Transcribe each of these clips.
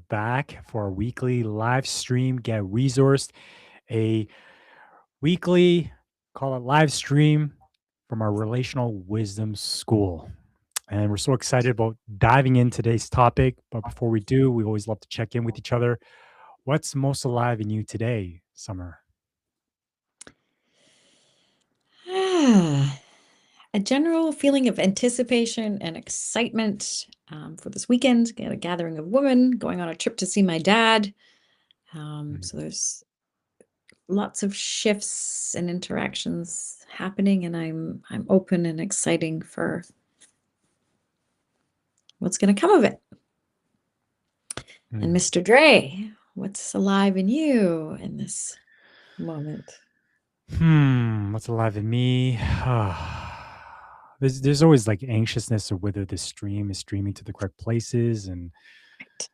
back for our weekly live stream. Get resourced, a weekly, call it live stream from our Relational Wisdom School. And we're so excited about diving in today's topic. But before we do, we always love to check in with each other. What's most alive in you today, Summer? Ah, a general feeling of anticipation and excitement for this weekend. Got a gathering of women, going on a trip to see my dad. Mm, So there's lots of shifts and interactions happening, and I'm open and exciting for what's going to come of it. And mm. Mr. Dre, what's alive in you in this moment? What's alive in me? There's always like anxiousness of whether the stream is streaming to the correct places, Right.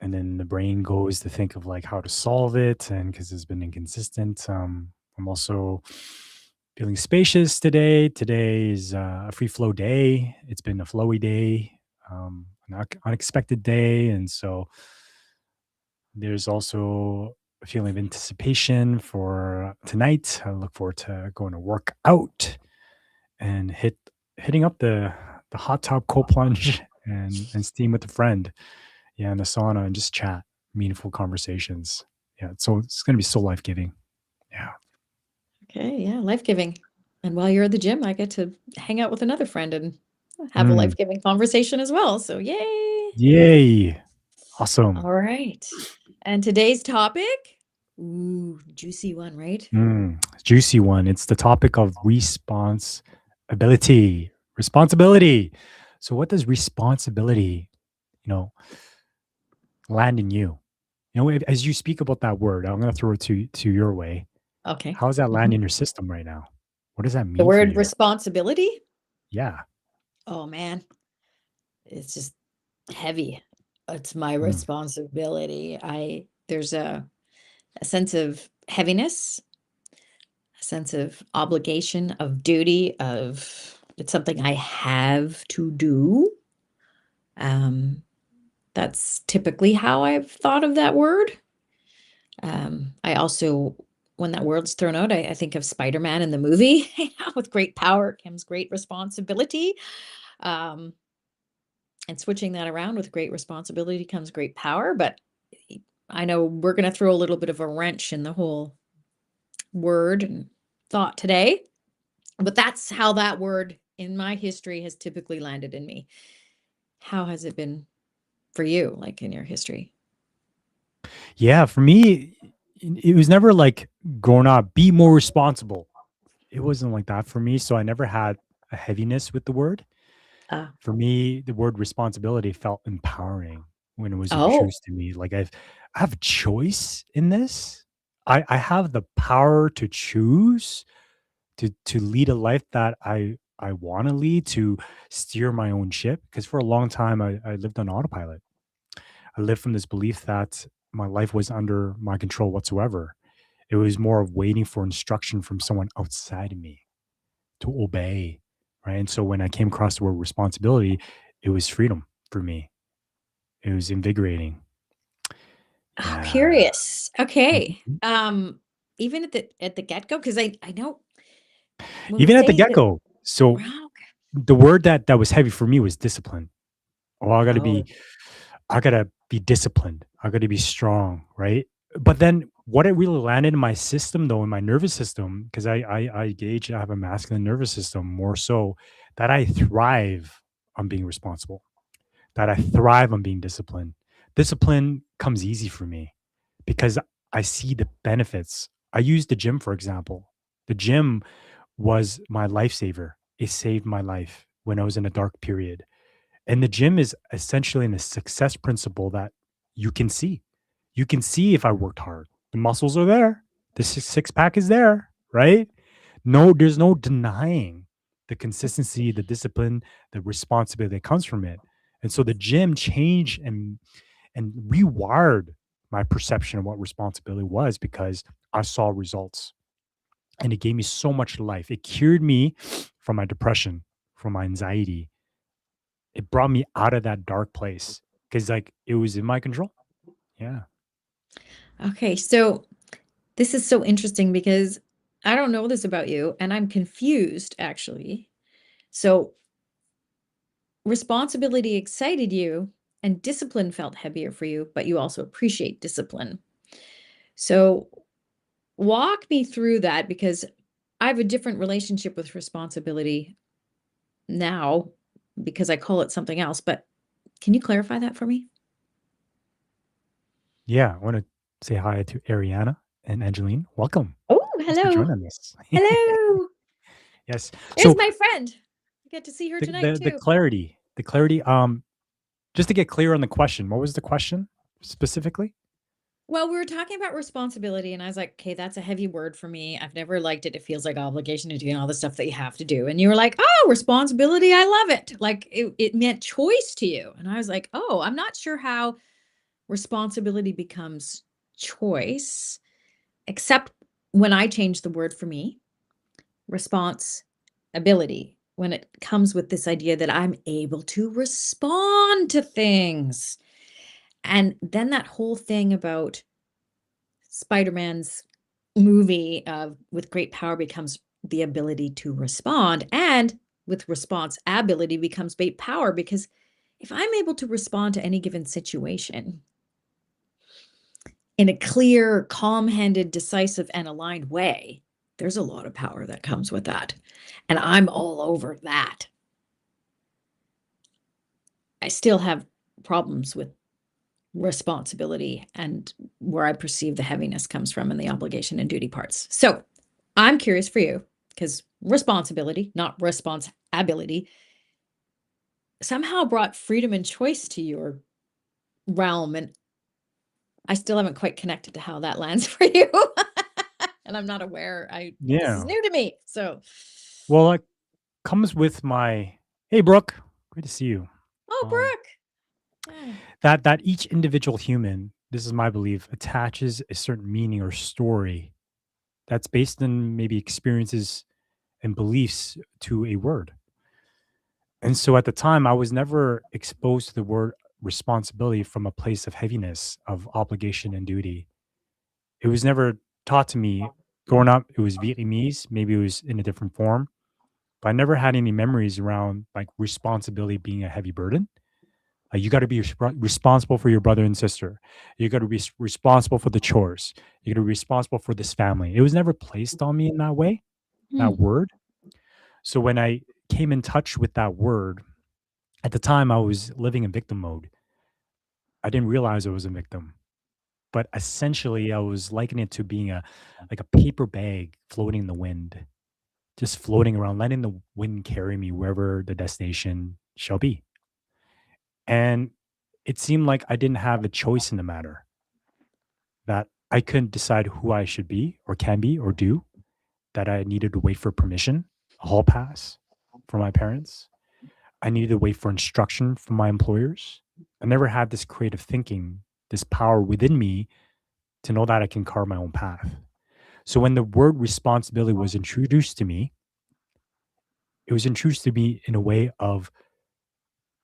and then the brain goes to think of like how to solve it, and because it's been inconsistent. I'm also feeling spacious today. Today is a free flow day. It's been a flowy day, an unexpected day, and so there's also a feeling of anticipation for tonight. I look forward to going to work out and hitting up the hot tub cold plunge and steam with a friend. Yeah, in the sauna and just chat, meaningful conversations. Yeah, so it's gonna be so life giving. Yeah. Okay, yeah, life-giving. And while you're at the gym, I get to hang out with another friend and have a Mm, life-giving conversation as well. So yay. yay! Awesome. All right. And today's topic, ooh, juicy one, right? Juicy one. It's the topic of responsibility. Responsibility. So, what does responsibility, you know, land in you? As you speak about that word, I'm going to throw it to your way. Okay. How does that land Mhm. in your system right now? What does that The mean for word you? responsibility. Yeah. Oh man, it's just heavy. It's my Mm, responsibility. There's a sense of heaviness, a sense of obligation, of duty, of it's something I have to do. Um, that's typically how I've thought of that word. I also, when that word's thrown out, I think of Spider-Man in the movie. With great power comes great responsibility. Um, and switching that around, with great responsibility comes great power. But I know we're going to throw a little bit of a wrench in the whole word and thought today. But that's how that word in my history has typically landed in me. How has it been for you, like in your history? Yeah, for me, it was never like growing up, be more responsible. It wasn't like that for me. So I never had a heaviness with the word. Uh, For me, the word responsibility felt empowering when it was oh, introduced to me. Like I have a choice in this. I have the power to choose to lead a life that I want to lead, to steer my own ship. Because for a long time I lived on autopilot. I lived from this belief that my life was under my control whatsoever. It was more of waiting for instruction from someone outside of me to obey, right? And so when I came across the word responsibility, it was freedom for me. It was invigorating. oh, Yeah. curious. Okay. Mhm. Even at the get-go, because I know when we Even at the say that, get-go. So wow. the word that was heavy for me was discipline. Oh, Oh, I gotta be disciplined. I gotta be strong, right? But then what it really landed in my system though, in my nervous system, because I gauge I have a masculine nervous system more so that I thrive on being responsible, that I thrive on being disciplined. Discipline comes easy for me because I see the benefits. I use the gym, for example. The gym was my lifesaver. It saved my life when I was in a dark period. And the gym is essentially in a success principle that you can see. You can see if I worked hard. The muscles are there. The six pack is there, right? No, there's no denying the consistency, the discipline, the responsibility that comes from it. And so the gym changed and rewired my perception of what responsibility was because I saw results and it gave me so much life. It cured me from my depression, from my anxiety. It brought me out of that dark place because like it was in my control. Yeah. Okay, so this is so interesting because I don't know this about you, and I'm confused actually. So, responsibility excited you, and discipline felt heavier for you, but you also appreciate discipline. So, walk me through that because I have a different relationship with responsibility now because I call it something else. But can you clarify that for me? Yeah. I want to say hi to Ariana and Angeline. Welcome. Oh, Thanks for hello. joining us. Hello. Yes. There's So my friend. I get to see her tonight the too. clarity, just to get clear on the question, what was the question specifically? Well, we were talking about responsibility, and I was like, okay, that's a heavy word for me. I've never liked it. It feels like obligation to do all the stuff that you have to do. And you were like, oh, responsibility. I love it. Like it meant choice to you. And I was like, oh, I'm not sure how responsibility becomes choice, except when I change the word for me, response ability, when it comes with this idea that I'm able to respond to things. And then that whole thing about Spider-Man's movie of with great power becomes the ability to respond, and with response ability becomes great power, because if I'm able to respond to any given situation in a clear, calm-handed, decisive, and aligned way, there's a lot of power that comes with that. And I'm all over that. I still have problems with responsibility and where I perceive the heaviness comes from and the obligation and duty parts. So I'm curious for you because responsibility, not responsibility, somehow brought freedom and choice to your realm. And I still haven't quite connected to how that lands for you. And I'm not aware. This is Yeah. new to me. So, Well, it comes with my hey Brooke, great to see you. oh, Um Brooke. Yeah. that each individual human, this is my belief, attaches a certain meaning or story that's based on maybe experiences and beliefs to a word. And so at the time, I was never exposed to the word responsibility from a place of heaviness, of obligation and duty. It was never taught to me growing up. It was Vietnamese, maybe it was in a different form, but I never had any memories around like responsibility being a heavy burden. You got to be responsible for your brother and sister. You got to be responsible for the chores. You got to be responsible for this family. It was never placed on me in that way, Hmm. that word. So when I came in touch with that word, at the time I was living in victim mode. I didn't realize I was a victim, but essentially I was likening it to being a like a paper bag floating in the wind, just floating around, letting the wind carry me wherever the destination shall be. And it seemed like I didn't have a choice in the matter, that I couldn't decide who I should be or can be or do, that I needed to wait for permission, a hall pass from my parents. I needed to wait for instruction from my employers. I never had this creative thinking, this power within me to know that I can carve my own path. So when the word responsibility was introduced to me, it was introduced to me in a way of,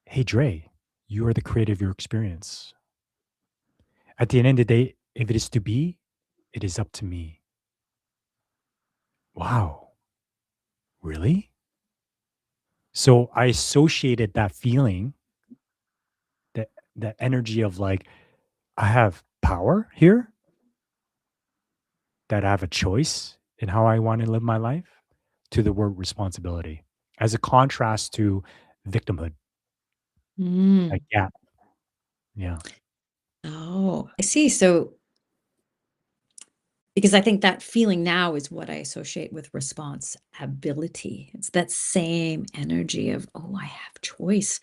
hey, Dre, you are the creator of your experience. At the end of the day, if it is to be, it is up to me. Wow, really? So I associated that feeling, that that energy of like, I have power here, that I have a choice in how I want to live my life, to the word responsibility as a contrast to victimhood. Like, Mm. yeah, yeah, Oh, I see. So, because I think that feeling now is what I associate with responsibility. It's that same energy of, oh, I have choice.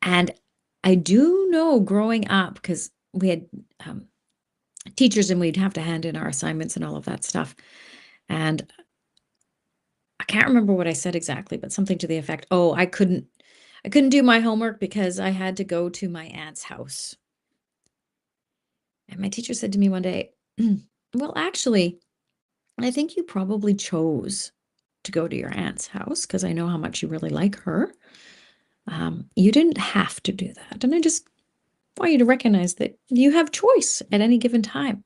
And I do know growing up, because we had um, teachers and we'd have to hand in our assignments and all of that stuff. And I can't remember what I said exactly, but something to the effect, oh, I couldn't do my homework because I had to go to my aunt's house. And my teacher said to me one day, well, actually, I think you probably chose to go to your aunt's house because I know how much you really like her. You didn't have to do that. And I just want you to recognize that you have choice at any given time.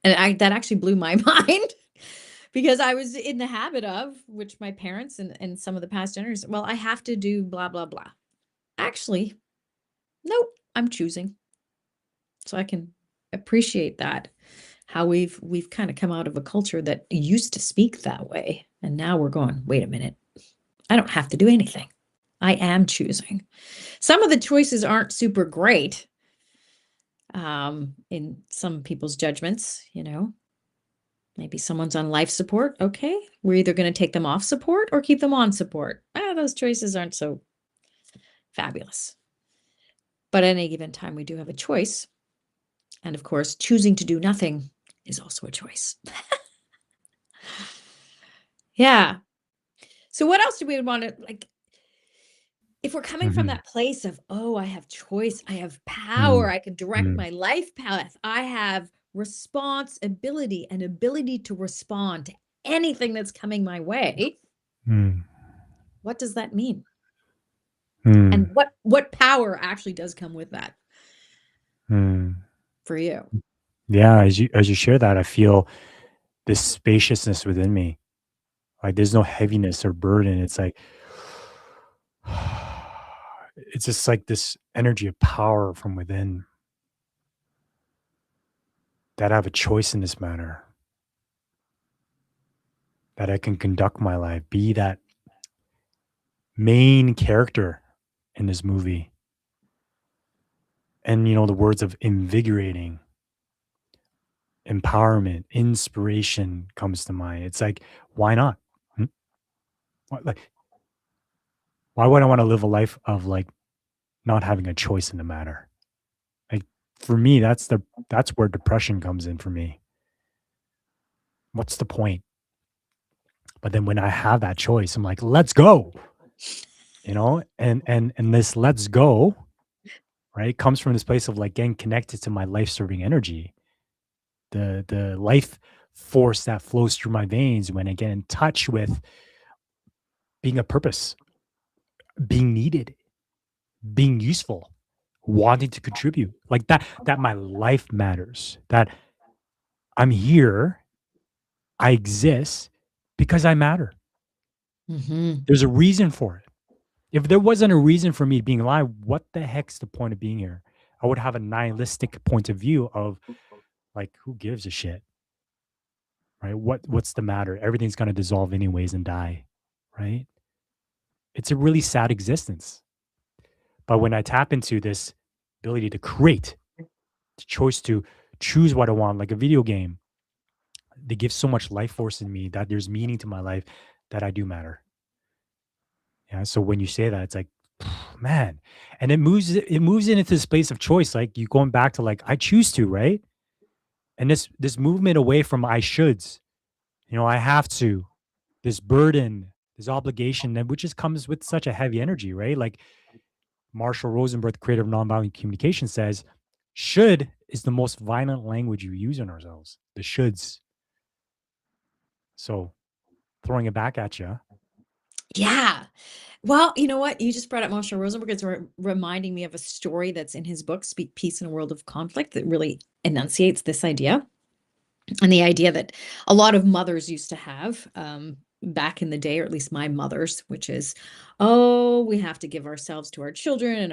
And that actually blew my mind because I was in the habit of, which my parents and some of the past generations, well, I have to do blah, blah, blah. Actually, nope, I'm choosing. So I can appreciate that, how we've kind of come out of a culture that used to speak that way. And now we're going, wait a minute, I don't have to do anything. I am choosing. Some of the choices aren't super great in some people's judgments, Maybe someone's on life support. Okay, we're either going to take them off support or keep them on support. Those choices aren't so fabulous. But at any given time, we do have a choice. And of course, choosing to do nothing is also a choice. Yeah. So what else do we want to like? If we're coming from Mhm. that place of, oh, I have choice, I have power, Mm, I can direct mm, my life path, I have responsibility and ability to respond to anything that's coming my way, mm, what does that mean? And mm, what power actually does come with that mm. for you? Yeah, as you share that, I feel this spaciousness within me. Like there's no heaviness or burden. It's like it's just like this energy of power from within that I have a choice in this matter, that I can conduct my life, be that main character in this movie. And the words of invigorating, empowerment, inspiration comes to mind. It's like, why not? Hmm? Like, why would I want to live a life of like not having a choice in the matter? Like for me, that's where depression comes in for me. What's the point? But then when I have that choice, I'm like, let's go, and this let's go, right, comes from this place of like getting connected to my life serving energy, the life force that flows through my veins when I get in touch with being a purpose, being needed, being useful, wanting to contribute. Like that my life matters. That I'm here, I exist because I matter. Hmm. There's a reason for it. If there wasn't a reason for me being alive, what the heck's the point of being here? I would have a nihilistic point of view of like, who gives a shit, right? What's the matter? Everything's gonna dissolve anyways and die, right? It's a really sad existence. But when I tap into this ability to create, the choice to choose what I want, like a video game, they give so much life force in me that there's meaning to my life that I do matter. Yeah. So when you say that, it's like, man, and it moves into this space of choice. Like you going back to like I choose to, right? And this movement away from I shoulds, I have to, this burden, this obligation, that which just comes with such a heavy energy, right? Like Marshall Rosenberg, the creator of nonviolent communication, says, should is the most violent language you use on ourselves. The shoulds. So throwing it back at you. Yeah. Well, you know what? You just brought up Marshall Rosenberg. It's reminding me of a story that's in his book, Speak Peace in a World of Conflict, that really enunciates this idea. And the idea that a lot of mothers used to have back in the day, or at least my mother's, which is, oh, we have to give ourselves to our children, and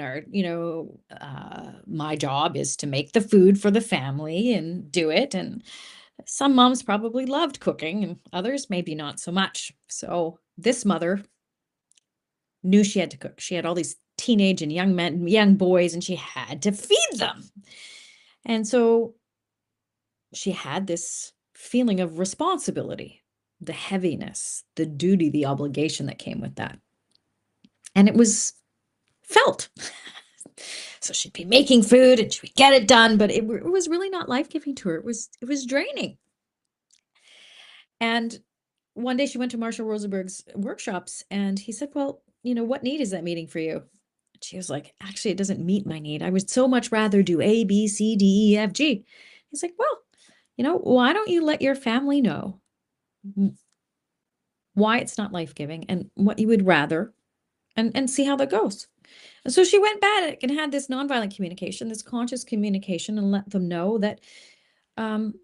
my job is to make the food for the family and do it. And some moms probably loved cooking, and others maybe not so much. So this mother knew she had to cook. She had all these teenage and young men, young boys, and she had to feed them. And so she had this feeling of responsibility, the heaviness, the duty, the obligation that came with that. And it was felt. So she'd be making food and she would get it done, but it was really not life-giving to her. It was draining. And one day she went to Marshall Rosenberg's workshops and he said, well, what need is that meeting for you? And she was like, actually, it doesn't meet my need. I would so much rather do A, B, C, D, E, F, G. He's like, well, why don't you let your family know why it's not life-giving and what you would rather and see how that goes. So she went back and had this nonviolent communication, this conscious communication, and let them know that um,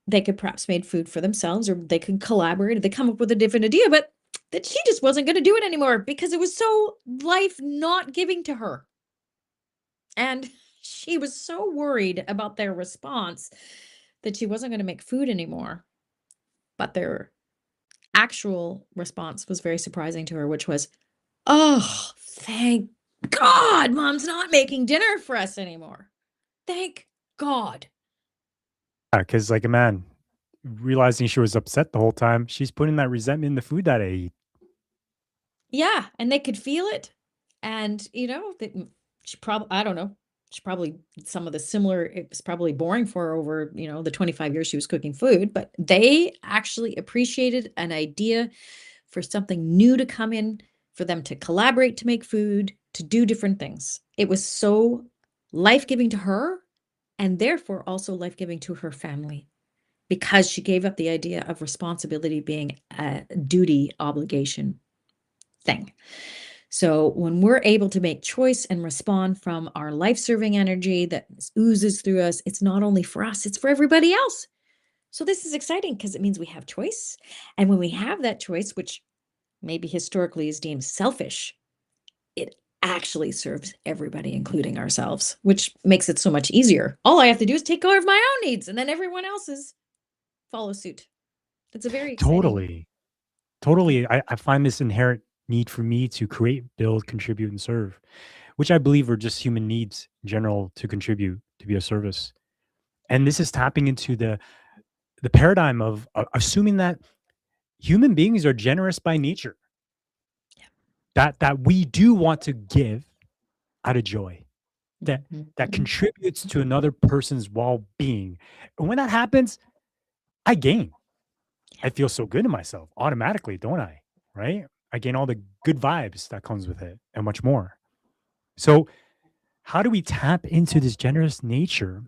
they could perhaps make food for themselves, or they could collaborate, or they come up with a different idea, but that she just wasn't going to do it anymore because it was so life not giving to her. And she was so worried about their response that she wasn't going to make food anymore. But their actual response was very surprising to her, which was, "Oh, thank God mom's not making dinner for us anymore. Thank God." Yeah, because like a man, realizing she was upset the whole time, she's putting that resentment in the food that I eat. Yeah, and they could feel it. And, she probably, I don't know, she probably, some of the similar, it was probably boring for her over, the 25 years she was cooking food, but they actually appreciated an idea for something new to come in, for them to collaborate, to make food, to do different things. It was so life-giving to her, and therefore also life-giving to her family, because she gave up the idea of responsibility being a duty obligation thing. So when we're able to make choice and respond from our life-serving energy that oozes through us, it's not only for us, it's for everybody else. So this is exciting because it means we have choice. And when we have that choice, which maybe historically is deemed selfish, it actually serves everybody, including ourselves, which makes it so much easier. All I have to do is take care of my own needs, and then everyone else's follow suit. It's a very exciting. Totally. Totally. I find this inherent need for me to create, build, contribute, and serve, which I believe are just human needs in general to contribute, to be of service. And this is tapping into the paradigm of assuming that human beings are generous by nature, that we do want to give out of joy, that that Mhm. contributes to another person's well-being. And when that happens, I gain. I feel so good in myself automatically, don't I? Right? I gain all the good vibes that comes with it and much more. So, how do we tap into this generous nature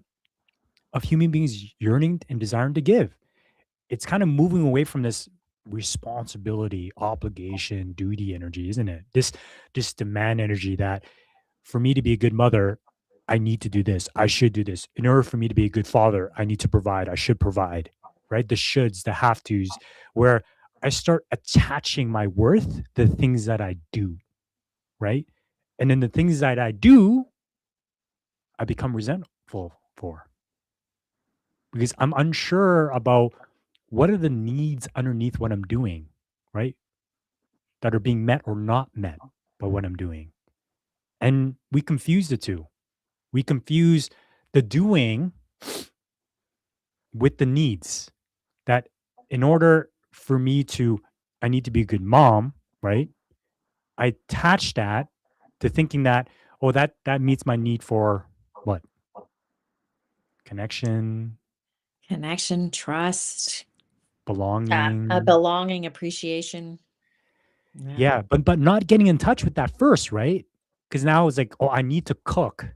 of human beings yearning and desiring to give? It's kind of moving away from this responsibility, obligation, duty energy, isn't it? This demand energy that for me to be a good mother, I need to do this. I should do this. In order for me to be a good father, I need to provide. I should provide. Right? The shoulds, the have tos, where I start attaching my worth to the things that I do. Right? And then the things that I do, I become resentful for because I'm unsure about what are the needs underneath what I'm doing, right? That are being met or not met by what I'm doing. And we confuse the two. We confuse the doing with the needs. That in order for me to, I need to be a good mom, right? I attach that to thinking that, oh, that meets my need for what? Connection, Connection, trust, a belonging. belonging, appreciation. Yeah. Yeah, but not getting in touch with that first, right? Because now it's like, oh, I need to cook.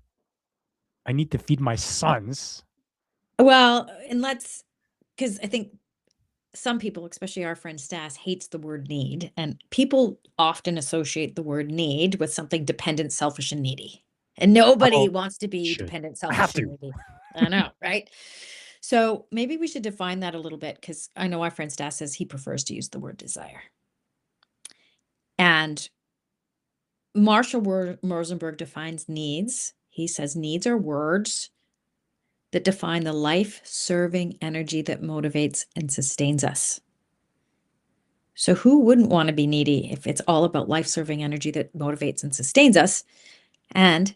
I need to feed my sons. Well, and because I think some people, especially our friend Stas, hates the word need. And people often associate the word need with something dependent, selfish, and needy. And nobody Oh, wants to be should. dependent, I have selfish, and to. needy. I know, right? So maybe we should define that a little bit, because I know our friend Stas says he prefers to use the word desire. And Rosenberg defines needs. He says needs are words that define the life serving energy that motivates and sustains us. So, who wouldn't want to be needy if it's all about life serving energy that motivates and sustains us? And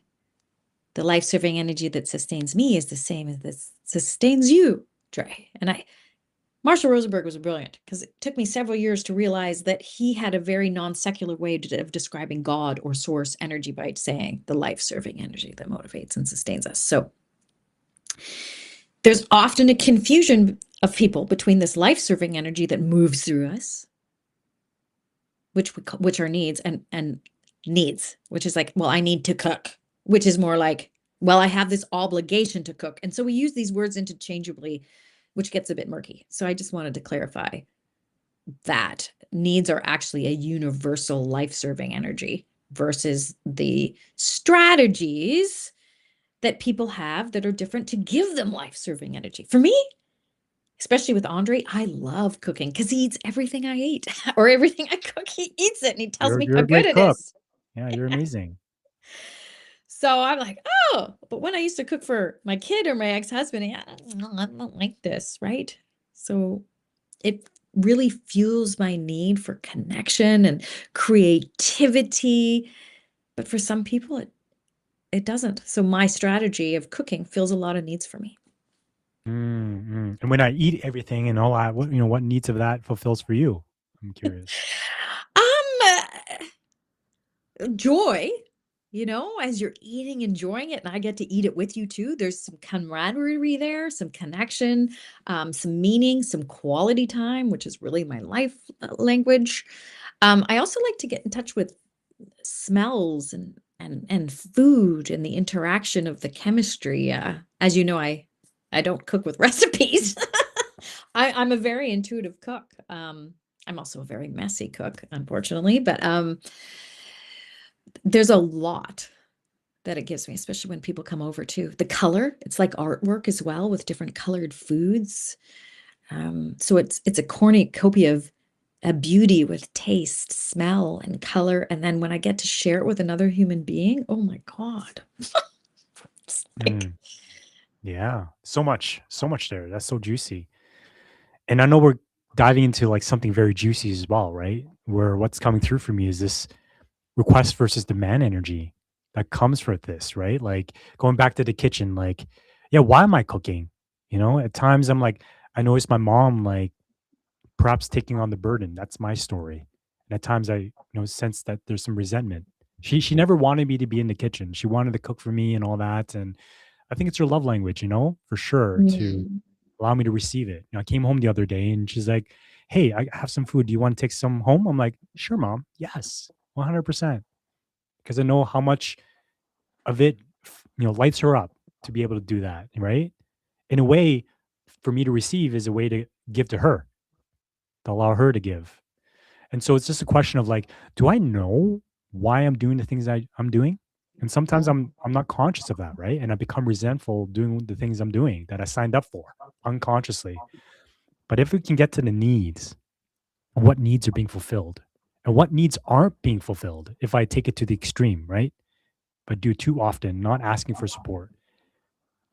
the life serving energy that sustains me is the same as that sustains you, Dre. Marshall Rosenberg was brilliant, because it took me several years to realize that he had a very non secular way of describing God or source energy by saying the life serving energy that motivates and sustains us. So, there's often a confusion of people between this life serving energy that moves through us, which are needs, and needs, which is like, well, I need to cook, which is more like, well, I have this obligation to cook. And so we use these words interchangeably, which gets a bit murky. So I just wanted to clarify that needs are actually a universal life-serving energy versus the strategies that people have that are different to give them life-serving energy. For me, especially with Andre, I love cooking because he eats everything I eat or everything I cook. He eats it and he tells me You're how a good great it cook. is. Yeah, you're amazing. So I'm like, oh, but when I used to cook for my kid or my ex-husband, I don't like this, right? So it really fuels my need for connection and creativity. But for some people, it doesn't. So my strategy of cooking fills a lot of needs for me. And when I eat everything and all that, what needs of that fulfills for you? I'm curious. Joy, as you're eating, enjoying it, and I get to eat it with you too. There's some camaraderie there, some connection, some meaning, some quality time, which is really my life language. I also like to get in touch with smells and food and the interaction of the chemistry. As you know, I don't cook with recipes. I'm a very intuitive cook. I'm also a very messy cook, unfortunately, but there's a lot that it gives me, especially when people come over too. The color, it's like artwork as well with different colored foods. So it's a cornucopia of a beauty with taste, smell, and color. And then when I get to share it with another human being, oh my God. It's like, Mm, yeah, so much there. That's so juicy. And I know we're diving into like something very juicy as well, right? Where what's coming through for me is this request versus demand energy that comes with this, right? Like going back to the kitchen, like, yeah, why am I cooking? At times I'm like, I notice my mom like perhaps taking on the burden. That's my story. And at times I, sense that there's some resentment. She never wanted me to be in the kitchen. She wanted to cook for me and all that. And I think it's her love language, for sure, to mm, allow me to receive it. I came home the other day and she's like, "Hey, I have some food. Do you want to take some home?" I'm like, "Sure, mom. Yes, 100%." Because I know how much of it, lights her up to be able to do that, right? In a way, for me to receive is a way to give to her, to allow her to give. And so it's just a question of like, do I know why I'm doing the things I'm doing? And sometimes I'm not conscious of that, right? And I become resentful doing the things I'm doing that I signed up for unconsciously. But if we can get to the needs, what needs are being fulfilled and what needs aren't being fulfilled, if I take it to the extreme, right? But do it too often, not asking for support,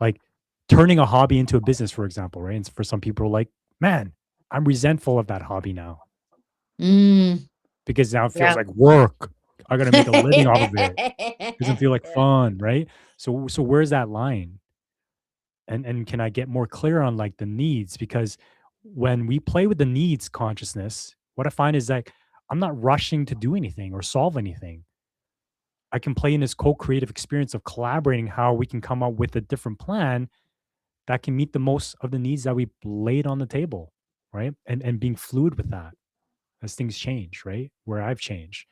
like turning a hobby into a business, for example, right? And for some people, like, man, I'm resentful of that hobby now mm, because now it feels yeah. like work. I got to make a living off of it. Doesn't feel like fun, right? So where's that line? And can I get more clear on like the needs? Because when we play with the needs consciousness, what I find is like I'm not rushing to do anything or solve anything. I can play in this co-creative experience of collaborating how we can come up with a different plan that can meet the most of the needs that we laid on the table, right? And being fluid with that as things change, right? Where I've changed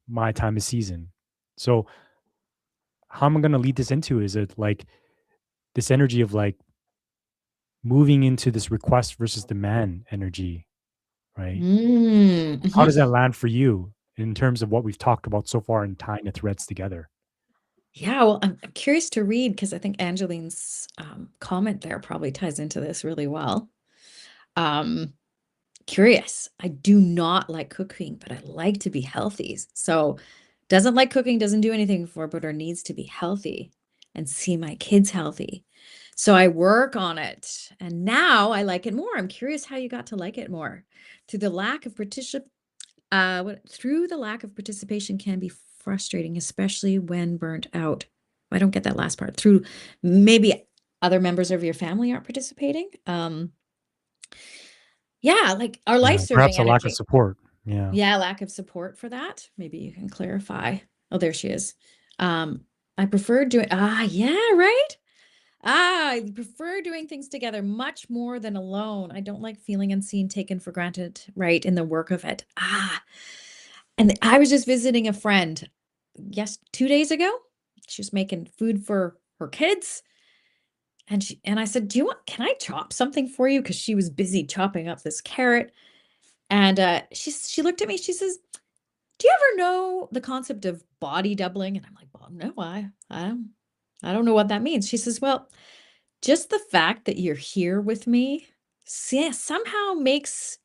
my time of season. So how am I going to lead this into? Is it like this energy of like moving into this request versus demand energy, right? How does Mhm. that land for you in terms of what we've talked about so far and tying the threads together? Yeah, well, I'm curious to read because I think Angeline's comment there probably ties into this really well. Um, Curious. I do not like cooking, but I like to be healthy. So, doesn't like cooking, doesn't do anything for, but her needs to be healthy and see my kids healthy. So I work on it, and now I like it more. I'm curious how you got to like it more. Through the lack of through the lack of participation can be frustrating, especially when burnt out. I don't get that last part. Through maybe other members of your family aren't participating. Yeah, like our Yeah, life-serving perhaps a lack of energy. support. Yeah. Yeah, lack of support for that. Maybe you can clarify. Oh, there she is. Um, I prefer doing, yeah, right? I prefer doing things together much more than alone. I don't like feeling unseen, taken for granted, right, in the work of it. And I was just visiting a friend, yes, 2 days ago. She was making food for her kids. And I said, can I chop something for you? Because she was busy chopping up this carrot. And she looked at me, she says, Do you ever know the concept of body doubling? And I'm like, well, no, I don't know what that means. She says, well, just the fact that you're here with me somehow makes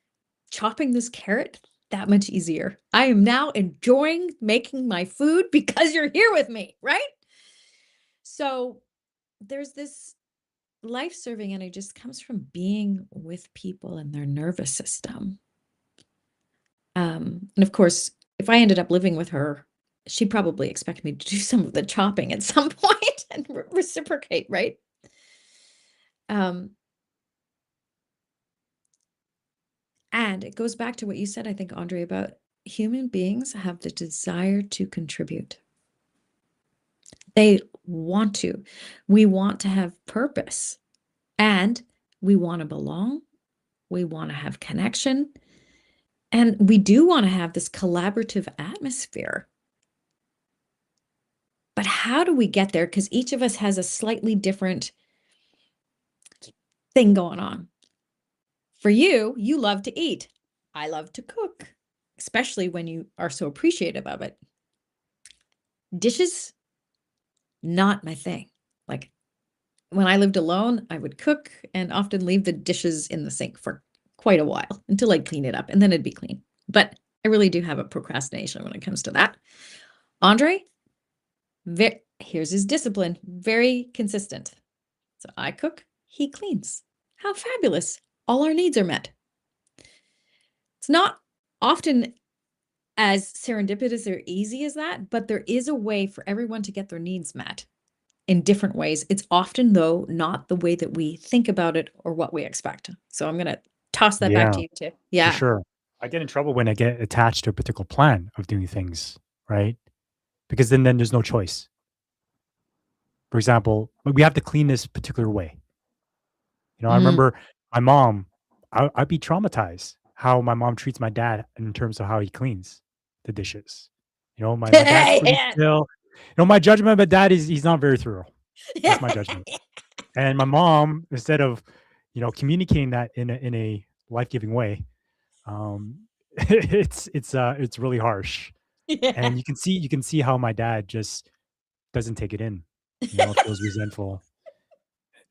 chopping this carrot that much easier. I am now enjoying making my food because you're here with me, right? So there's this life-serving energy just comes from being with people and their nervous system. And of course, if I ended up living with her, she'd probably expect me to do some of the chopping at some point and reciprocate, right? Um, and it goes back to what you said, I think, Andre, about human beings have the desire to contribute. They want to. We want to have purpose and we want to belong. We want to have connection. And we do want to have this collaborative atmosphere. But how do we get there? Because each of us has a slightly different thing going on. For you, you love to eat. I love to cook, especially when you are so appreciative of it. Dishes, not my thing. Like when I lived alone, I would cook and often leave the dishes in the sink for quite a while until I'd clean it up and then it'd be clean. But I really do have a procrastination when it comes to that. Andre, here's his discipline, very consistent. So I cook, he cleans. How fabulous. All our needs are met. It's not often as serendipitous or easy as that, but there is a way for everyone to get their needs met in different ways. It's often, though, not the way that we think about it or what we expect. So I'm going to toss that back Yeah, to you too. for Yeah. sure. I get in trouble when I get attached to a particular plan of doing things, right? Because then there's no choice. For example, we have to clean this particular way. I Mm. remember my mom, I'd be traumatized how my mom treats my dad in terms of how he cleans the dishes. My dad's pretty Yeah. chill. My judgment of my dad is he's not very thorough. That's my judgment. And my mom, instead of, communicating that in a life-giving way, it's really harsh. Yeah. And you can see how my dad just doesn't take it in, feels resentful,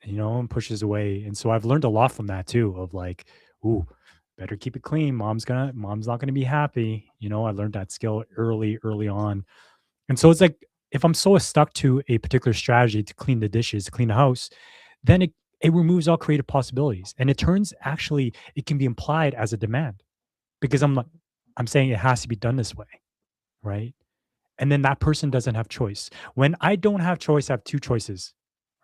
and pushes away. And so I've learned a lot from that too, of like, ooh, better keep it clean. Mom's not gonna be happy. I learned that skill early on. And so it's like if I'm so stuck to a particular strategy to clean the dishes, to clean the house, then it removes all creative possibilities. And it can be implied as a demand because I'm saying it has to be done this way, right? And then that person doesn't have choice. When I don't have choice, I have two choices,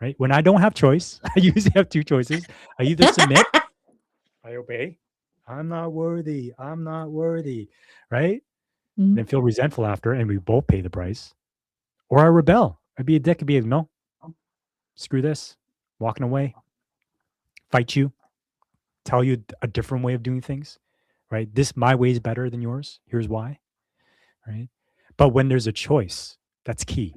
right? When I don't have choice, I usually have two choices. I either submit, I obey. I'm not worthy. I'm not worthy, right? Mm. Then feel resentful after, and we both pay the price. Or I rebel. I'd be a dick and be like, no, screw this, walking away, fight you, tell you a different way of doing things, right? My way is better than yours. Here's why, right? But when there's a choice, that's key,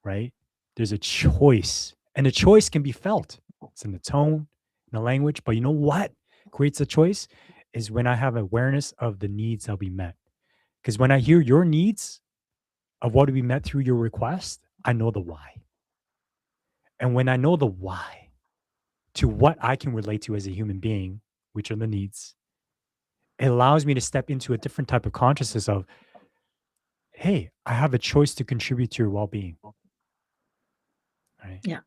right? There's a choice, and the choice can be felt. It's in the tone, in the language. But you know what creates a choice is when I have awareness of the needs that'll be met. Because when I hear your needs of what will be met through your request, I know the why. And when I know the why to what I can relate to as a human being, which are the needs, it allows me to step into a different type of consciousness of, hey, I have a choice to contribute to your well-being. Right. Yeah.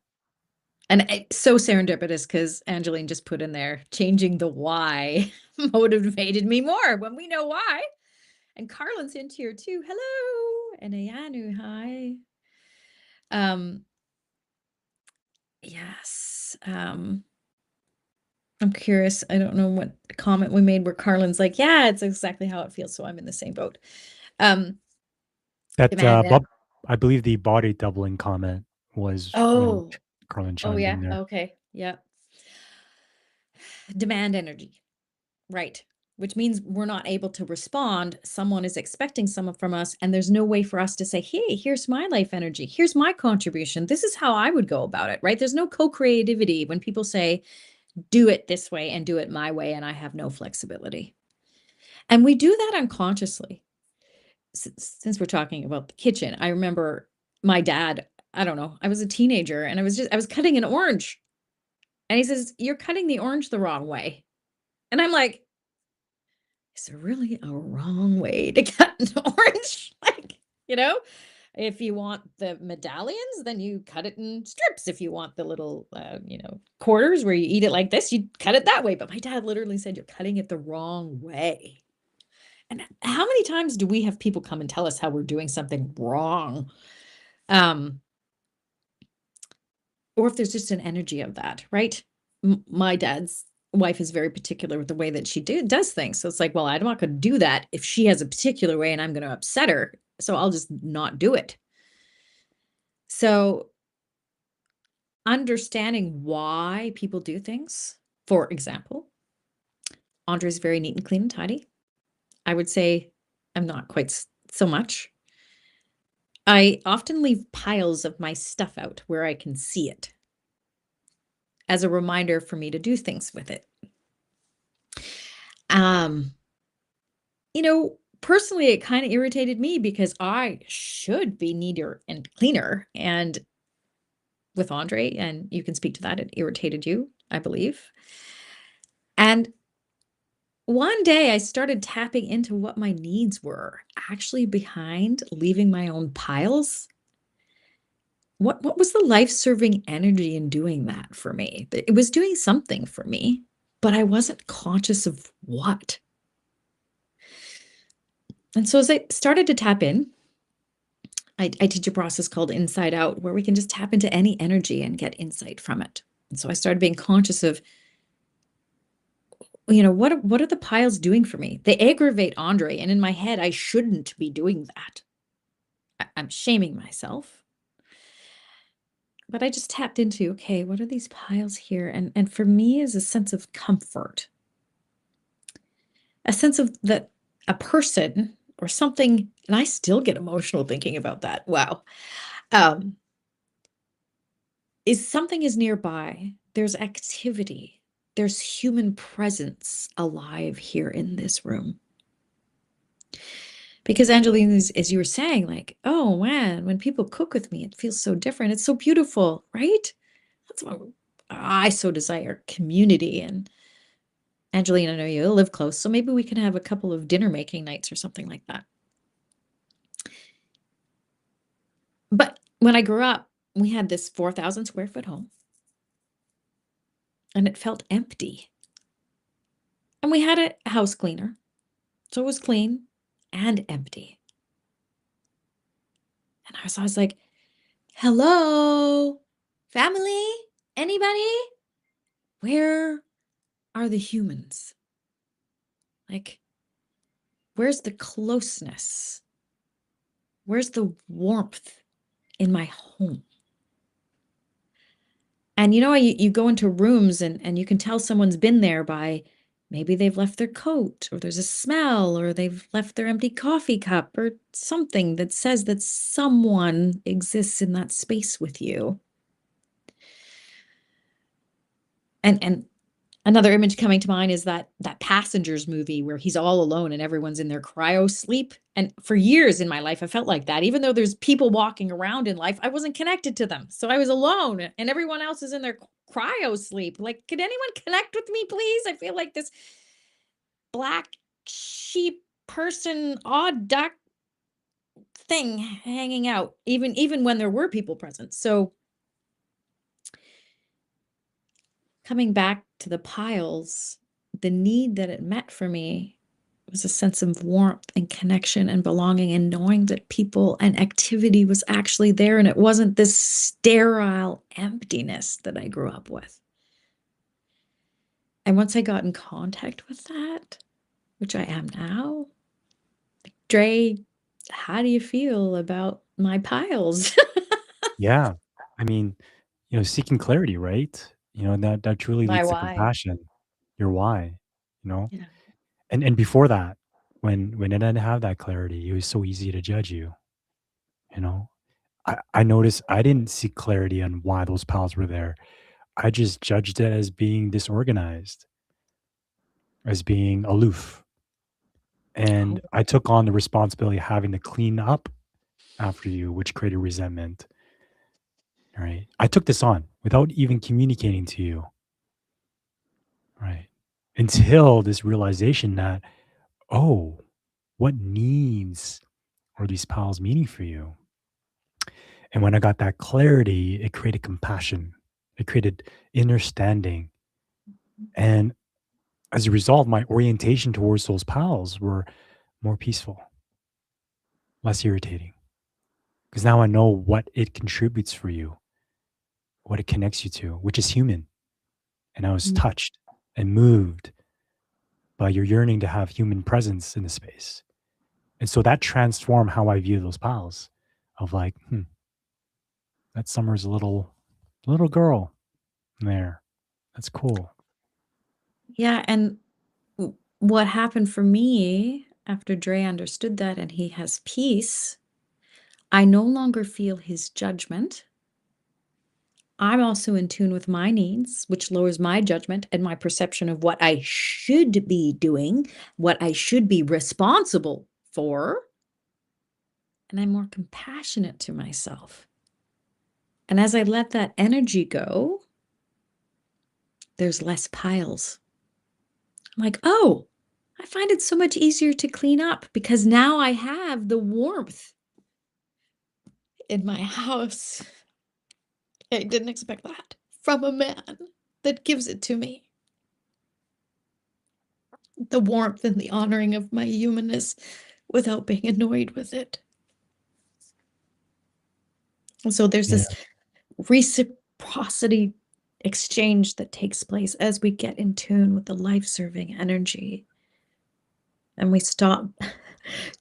And it's so serendipitous because Angeline just put in there, changing the why motivated me more when we know why. And Carlin's in here too. Hello. And Ayanu, hi. Um, yes. I'm curious. I don't know what comment we made where Carlin's like, yeah, it's exactly how it feels. So I'm in the same boat. Um, That demand it. I believe the body doubling comment was when Oh, Carlin oh chimed yeah. in there. Okay. Yeah. Demand energy. Right. Which means we're not able to respond. Someone is expecting someone from us, and there's no way for us to say, hey, here's my life energy. Here's my contribution. This is how I would go about it. Right. There's no co-creativity when people say, do it this way and do it my way, and I have no flexibility. And we do that unconsciously. since we're talking about the kitchen, I remember my dad, I don't know, I was a teenager and I was cutting an orange. And he says, "You're cutting the orange the wrong way." And I'm like, "Is there really a wrong way to cut an orange?" Like, you know, if you want the medallions, then you cut it in strips. If you want the little, quarters where you eat it like this, you cut it that way. But my dad literally said, "You're cutting it the wrong way." And how many times do we have people come and tell us how we're doing something wrong? Um, or if there's just an energy of that, right? My dad's wife is very particular with the way that she does things. So it's like, well, I'm not going to do that if she has a particular way and I'm going to upset her. So I'll just not do it. So understanding why people do things, for example, Andre's very neat and clean and tidy. I would say I'm not quite so much. I often leave piles of my stuff out where I can see it as a reminder for me to do things with it. Um, personally, it kind of irritated me because I should be neater and cleaner. And with Andre, and you can speak to that, it irritated you, I believe. And one day I started tapping into what my needs were actually behind leaving my own piles. What was the life-serving energy in doing that for me? It was doing something for me, but I wasn't conscious of what. And so as I started to tap in, I teach a process called Inside Out, where we can just tap into any energy and get insight from it. And so I started being conscious of, what are the piles doing for me? They aggravate Andre, and in my head, I shouldn't be doing that. I'm shaming myself. But I just tapped into, okay, what are these piles here? And for me is a sense of comfort, a sense of that a person or something, and I still get emotional thinking about that. Wow. Um, is something is nearby. There's activity. There's human presence alive here in this room. Because Angeline, as you were saying, like, oh man, when people cook with me, it feels so different. It's so beautiful, right? That's what I so desire, community. And Angeline, I know you live close, so maybe we can have a couple of dinner making nights or something like that. But when I grew up, we had this 4,000 square foot home, and it felt empty. And we had a house cleaner, so it was clean and empty. And I was like, hello, family? Anybody? Where are the humans? Like, where's the closeness? Where's the warmth in my home? And you go into rooms and you can tell someone's been there by maybe they've left their coat, or there's a smell, or they've left their empty coffee cup, or something that says that someone exists in that space with you. And another image coming to mind is that Passengers movie where he's all alone and everyone's in their cryo sleep. And for years in my life, I felt like that. Even though there's people walking around in life, I wasn't connected to them. So I was alone and everyone else is in their cryo sleep. Like, could anyone connect with me, please? I feel like this black sheep person, odd duck thing hanging out, even when there were people present. So coming back to the piles, the need that it met for me was a sense of warmth and connection and belonging, and knowing that people and activity was actually there, and it wasn't this sterile emptiness that I grew up with. And once I got in contact with that, which I am now, Dre, how do you feel about my piles? Yeah. I mean, seeking clarity, right? That truly My leads to why. compassion. Your why, you know? Yeah. And before that, when I didn't have that clarity, it was so easy to judge you, you know? I noticed I didn't seek clarity on why those piles were there. I just judged it as being disorganized, as being aloof. And Oh, I took on the responsibility of having to clean up after you, which created resentment. Right. I took this on without even communicating to you. Right. Until this realization that, oh, what needs are these piles meaning for you? And when I got that clarity, it created compassion, it created understanding. And as a result, my orientation towards those piles were more peaceful, less irritating. Because now I know what it contributes for you, what it connects you to, which is human. And I was mm, touched and moved by your yearning to have human presence in the space. And so that transformed how I view those piles of like, that Summer's a little girl there. That's cool. yeah, and what happened for me after Dre understood that and he has peace, I no longer feel his judgment. I'm also in tune with my needs, which lowers my judgment and my perception of what I should be doing, what I should be responsible for. And I'm more compassionate to myself. And as I let that energy go, there's less piles. I'm like, oh, I find it so much easier to clean up because now I have the warmth in my house. I didn't expect that from a man that gives it to me. The warmth and the honoring of my humanness without being annoyed with it. And so there's Yeah. this reciprocity exchange that takes place as we get in tune with the life serving energy and we stop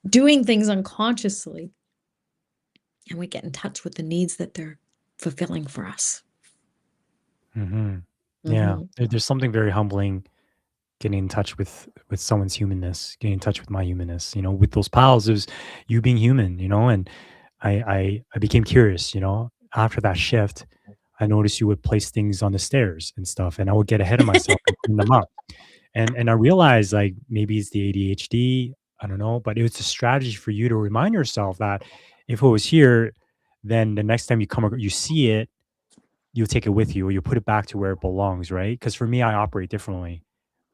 doing things unconsciously and we get in touch with the needs that they're fulfilling for us. hmm Yeah. Mhm. There's something very humbling getting in touch with someone's humanness, getting in touch with my humanness. With those piles, it was you being human. And I became curious. After that shift, I noticed you would place things on the stairs and stuff, and I would get ahead of myself and clean them up. And I realized like maybe it's the ADHD. I don't know, but it was a strategy for you to remind yourself that if it was here, then the next time you see it, you'll take it with you or you'll put it back to where it belongs, right? Because for me, I operate differently.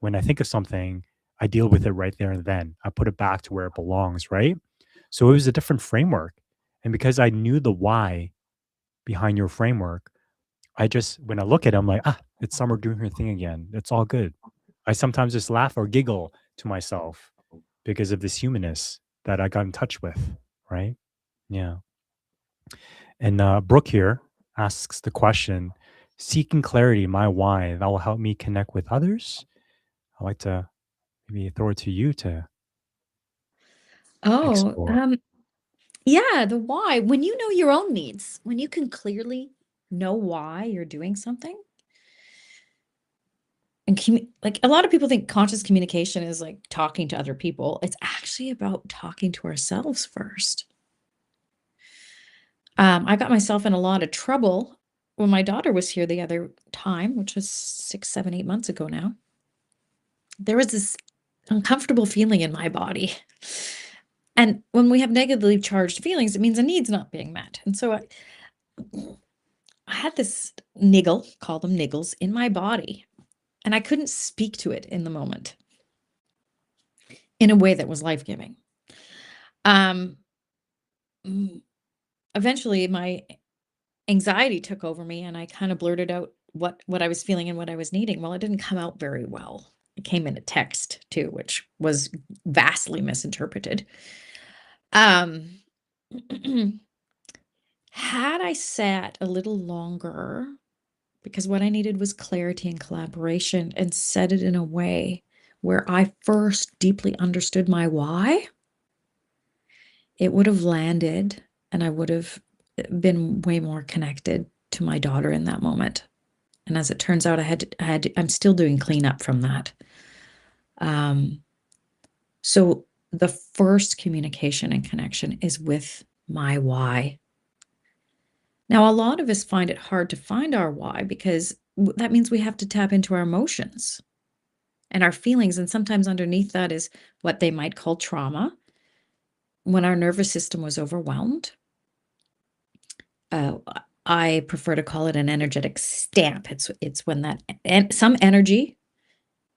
When I think of something, I deal with it right there and then. I put it back to where it belongs, right? So it was a different framework. And because I knew the why behind your framework, when I look at it, I'm like, it's Summer doing her thing again. It's all good. I sometimes just laugh or giggle to myself because of this humanness that I got in touch with, right? Yeah. And Brooke here asks the question, seeking clarity, my why, that will help me connect with others. I'd like to maybe throw it to you to Oh, explore. yeah, the why. When you know your own needs, when you can clearly know why you're doing something, and like a lot of people think conscious communication is like talking to other people. It's actually about talking to ourselves first. I got myself in a lot of trouble when my daughter was here the other time, which was 6, 7, 8 months ago now. There was this uncomfortable feeling in my body. And when we have negatively charged feelings, it means a need's not being met. And so I had this niggle, call them niggles, in my body, and I couldn't speak to it in the moment in a way that was life giving. Um, mm, Eventually, my anxiety took over me, and I kind of blurted out what I was feeling and what I was needing. Well, it didn't come out very well. It came in a text too, which was vastly misinterpreted. Um, had I sat a little longer, because what I needed was clarity and collaboration, and said it in a way where I first deeply understood my why, it would have landed and I would have been way more connected to my daughter in that moment. And as it turns out, I'm still doing cleanup from that. Um, so the first communication and connection is with my why. Now, a lot of us find it hard to find our why because that means we have to tap into our emotions. and our feelings. And sometimes underneath that is what they might call trauma. When our nervous system was overwhelmed, uh, I prefer to call it an energetic stamp. It's when that some energy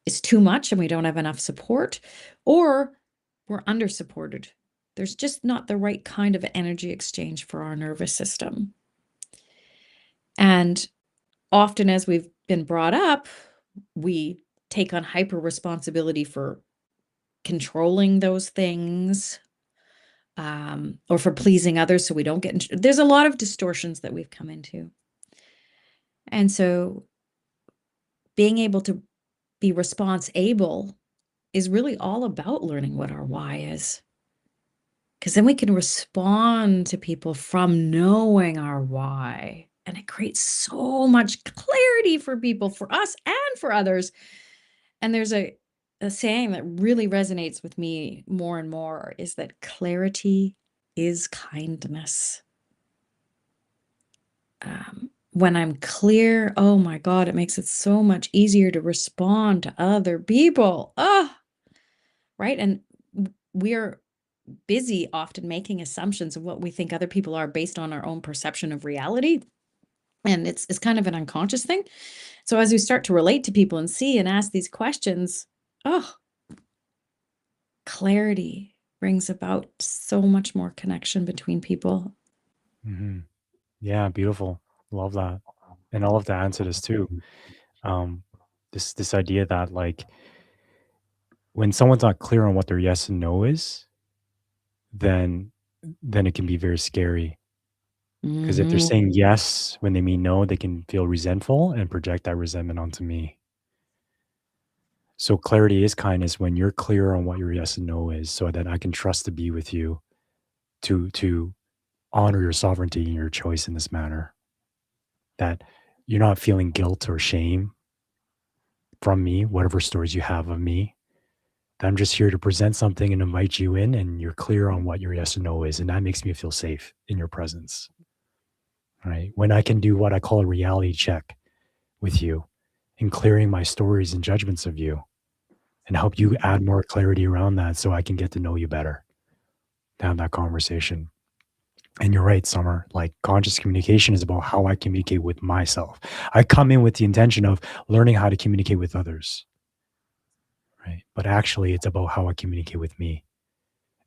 is too much and we don't have enough support, or we're under supported. There's just not the right kind of energy exchange for our nervous system. And often, as we've been brought up, we take on hyper responsibility for controlling those things, or for pleasing others so we don't get there's a lot of distortions that we've come into. And so being able to be response able is really all about learning what our why is. Because then we can respond to people from knowing our why. And it creates so much clarity for people, for us, and for others. And there's a saying that really resonates with me more and more is that clarity is kindness. When I'm clear, oh my God, it makes it so much easier to respond to other people. Oh, right. And we're busy often making assumptions of what we think other people are based on our own perception of reality. And it's kind of an unconscious thing. So as we start to relate to people and see and ask these questions, oh, clarity brings about so much more connection between people. Hmm. Yeah, beautiful. Love that. And I love to answer this too. Um, this idea that like when someone's not clear on what their yes and no is, then it can be very scary. Because if they're Hmm. saying yes when they mean no, they can feel resentful and project that resentment onto me. So clarity is kindness when you're clear on what your yes and no is, so that I can trust to be with you to honor your sovereignty and your choice in this manner. That you're not feeling guilt or shame from me, whatever stories you have of me. That I'm just here to present something and invite you in, and you're clear on what your yes and no is, and that makes me feel safe in your presence. Right? When I can do what I call a reality check with you, and clearing my stories and judgments of you, and help you add more clarity around that, so I can get to know you better, to have that conversation. And you're right, Summer. Like conscious communication is about how I communicate with myself. I come in with the intention of learning how to communicate with others, right? But actually, it's about how I communicate with me.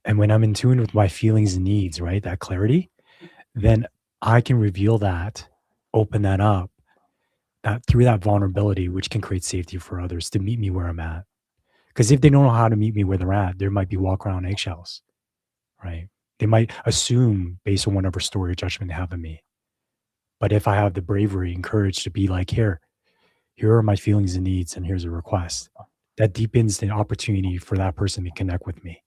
And when I'm in tune with my feelings and needs, right, that clarity, then I can reveal that, open that up, that through that vulnerability, which can create safety for others to meet me where I'm at. Because if they don't know how to meet me where they're at, there might be walk around eggshells, right? They might assume based on whatever story or judgment they have of me. But if I have the bravery and courage to be like, here are my feelings and needs, and here's a request, that deepens the opportunity for that person to connect with me,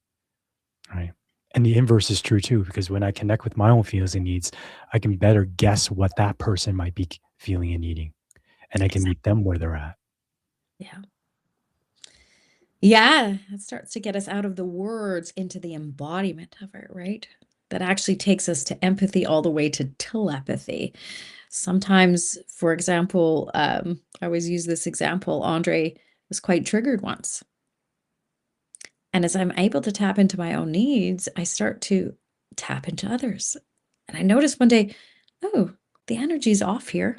right? And the inverse is true too, because when I connect with my own feelings and needs, I can better guess what that person might be feeling and needing, and I can Exactly. meet them where they're at. Yeah. Yeah. It starts to get us out of the words into the embodiment of it, right? That actually takes us to empathy all the way to telepathy. Sometimes, for example, I always use this example. Andre was quite triggered once. And as I'm able to tap into my own needs, I start to tap into others. And I noticed one day, oh, the energy's off here.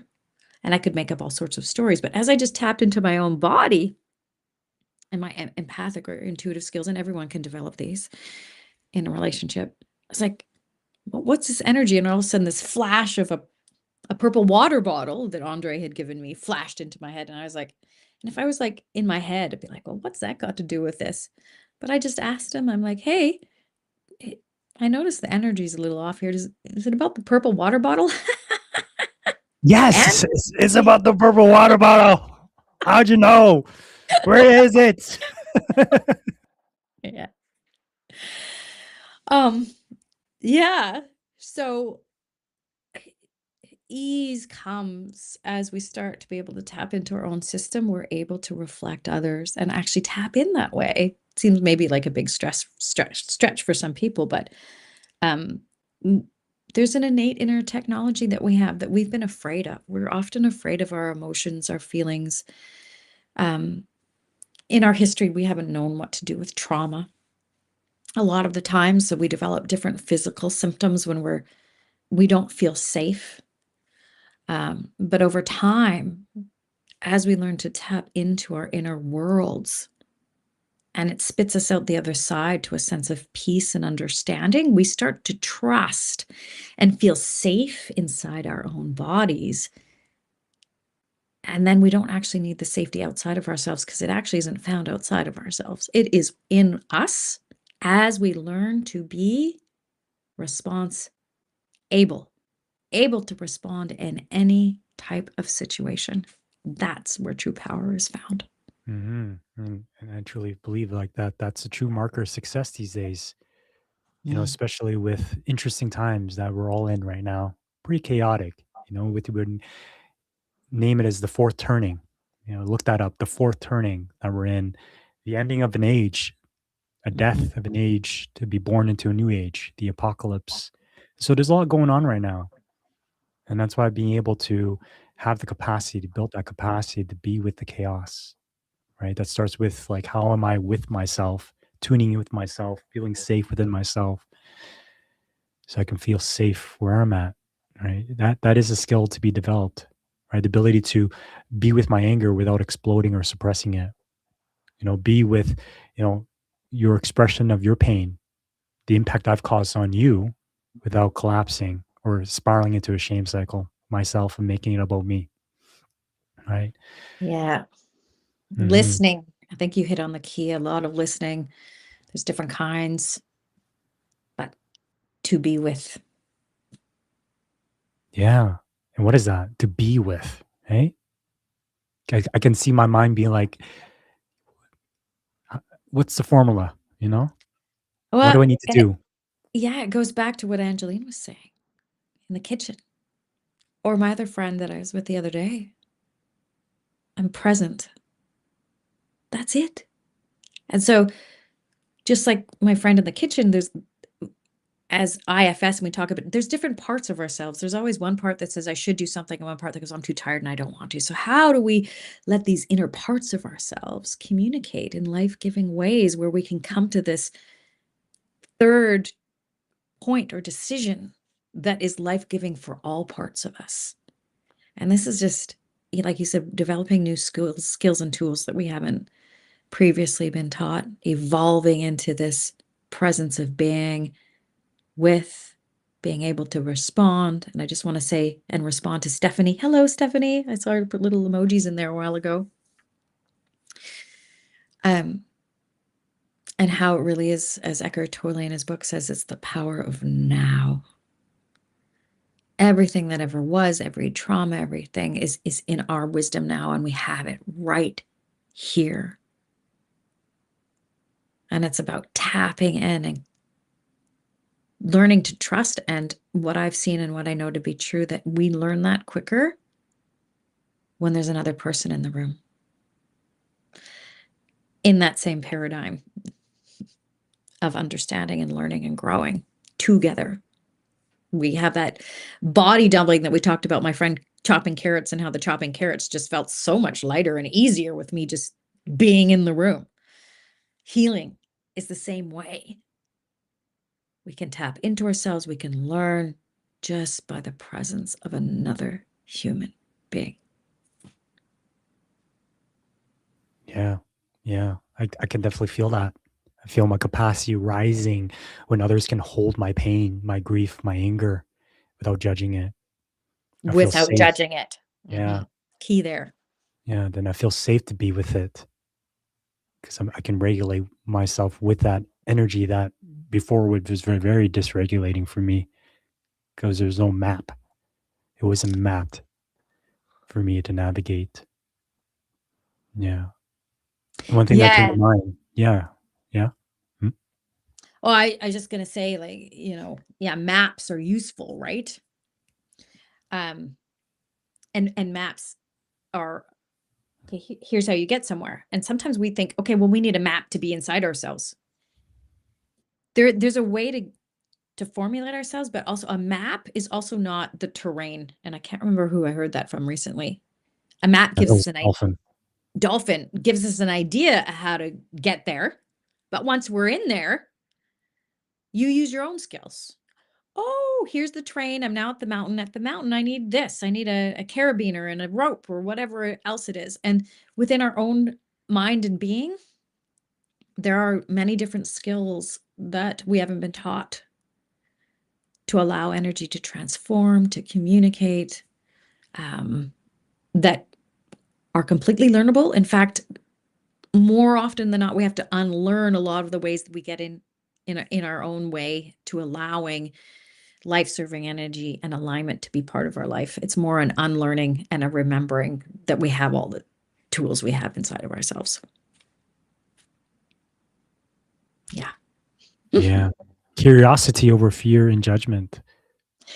And I could make up all sorts of stories. But as I just tapped into my own body and my empathic or intuitive skills, and everyone can develop these in a relationship, I was like, well, what's this energy? And all of a sudden, this flash of a purple water bottle that Andre had given me flashed into my head. And I was like, and if I was like in my head, I'd be like, well, what's that got to do with this? But I just asked him, I'm like, hey, I noticed the energy's a little off here. Is it about the purple water bottle? And Yes, it's about the purple water bottle. How'd you know? Where is it? yeah. Um, yeah. So ease comes as we start to be able to tap into our own system. We're able to reflect others and actually tap in that way. Seems maybe like a big stretch for some people, but um, there's an innate inner technology that we have that we've been afraid of. We're often afraid of our emotions, our feelings. Um, in our history, we haven't known what to do with trauma a lot of the time. So we develop different physical symptoms when we don't feel safe. But over time, as we learn to tap into our inner worlds and it spits us out the other side to a sense of peace and understanding, we start to trust and feel safe inside our own bodies. And then we don't actually need the safety outside of ourselves because it actually isn't found outside of ourselves. It is in us as we learn to be response able, able to respond in any type of situation. That's where true power is found. And I truly believe like that. That's a true marker of success these days. Mm. Especially with interesting times that we're all in right now. Pretty chaotic. With would name it as the fourth turning. Look that up. The fourth turning that we're in, the ending of an age, a Mhm. death of an age to be born into a new age, the apocalypse. So there's a lot going on right now. And that's why being able to have the capacity to build that capacity to be with the chaos, right? That starts with like, how am I with myself, tuning in with myself, feeling safe within myself so I can feel safe where I'm at, right? That is a skill to be developed, right? The ability to be with my anger without exploding or suppressing it, be with, you know, your expression of your pain, the impact I've caused on you without collapsing or spiraling into a shame cycle myself and making it about me, right? Yeah. Hmm. Listening. I think you hit on the key. A lot of listening. There's different kinds, but to be with. Yeah. And what is that? To be with, right? I can see my mind being like, what's the formula? What do Well, I need to and do? yeah, it goes back to what Angeline was saying in the kitchen, or my other friend that I was with the other day. I'm present. That's it. And so, just like my friend in the kitchen, there's as IFS, and we talk about, there's different parts of ourselves. There's always one part that says I should do something, and one part that goes, I'm too tired and I don't want to. So, how do we let these inner parts of ourselves communicate in life giving ways where we can come to this third point or decision that is life giving for all parts of us? And this is just, like you said, developing new skills and tools that we haven't previously been taught, evolving into this presence of being with, being able to respond. And I just want to say and respond to Stephanie. Hello, Stephanie. I saw her put little emojis in there a while ago. Um, and how it really is, as Eckhart Tolle in his book says, it's the power of now. Everything that ever was, every trauma, everything is in our wisdom now, and we have it right here. And it's about tapping in and learning to trust. And what I've seen and what I know to be true, that we learn that quicker when there's another person in the room in that same paradigm of understanding and learning and growing together. We have that body doubling that we talked about, my friend chopping carrots, and how the chopping carrots just felt so much lighter and easier with me just being in the room. Healing is the same way. We can tap into ourselves, we can learn just by the presence of another human being. Yeah. Yeah. I can definitely feel that. I feel my capacity rising when others can hold my pain, my grief, my anger without judging it. I feel Without safe. judging it. Yeah. Key there. Yeah. Then I feel safe to be with it because I can regulate myself with that energy that before was very, very dysregulating for me because there's no map. It wasn't mapped for me to navigate. Yeah. One thing that came to Yeah. mind. Yeah. Yeah. Mm. Oh, I just gonna say, like, yeah, maps are useful, right? Um, and maps are, okay, here's how you get somewhere. And sometimes we think, okay, well, we need a map to be inside ourselves. There's a way to formulate ourselves, but also a map is also not the terrain. And I can't remember who I heard that from recently. A map That gives was us an idea. often. dolphin gives us an idea of how to get there. But once we're in there, you use your own skills. Oh, here's the train. I'm now at the mountain. At the mountain, I need this. I need a carabiner and a rope or whatever else it is. And within our own mind and being, there are many different skills that we haven't been taught to allow energy to transform, to communicate, that are completely learnable. In fact, more often than not, we have to unlearn a lot of the ways that we get in our own way to allowing life-serving energy and alignment to be part of our life. It's more an unlearning and a remembering that we have all the tools we have inside of ourselves. Yeah. Yeah. Curiosity over fear and judgment.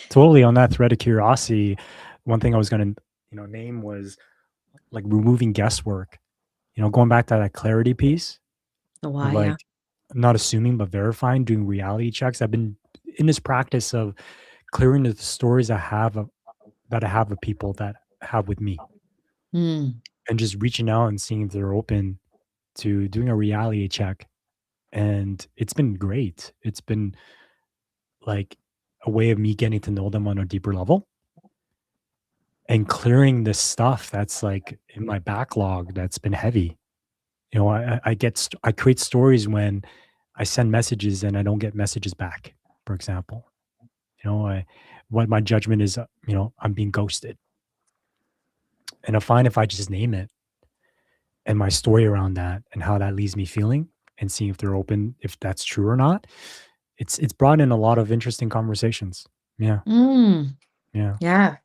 Totally on that thread of curiosity, one thing I was gonna, name was like removing guesswork. Going back to that clarity piece Oh, of why? Yeah. like not assuming but verifying, doing reality checks. I've been in this practice of clearing the stories that I have with people that have with me, Mm. and just reaching out and seeing if they're open to doing a reality check. And it's been great. It's been like a way of me getting to know them on a deeper level and clearing this stuff that's like in my backlog that's been heavy. I create stories when I send messages and I don't get messages back, for example. What my judgment is, I'm being ghosted. And I find if I just name it and my story around that and how that leaves me feeling and seeing if they're open, if that's true or not, it's brought in a lot of interesting conversations. Yeah. Mm. Yeah. Yeah.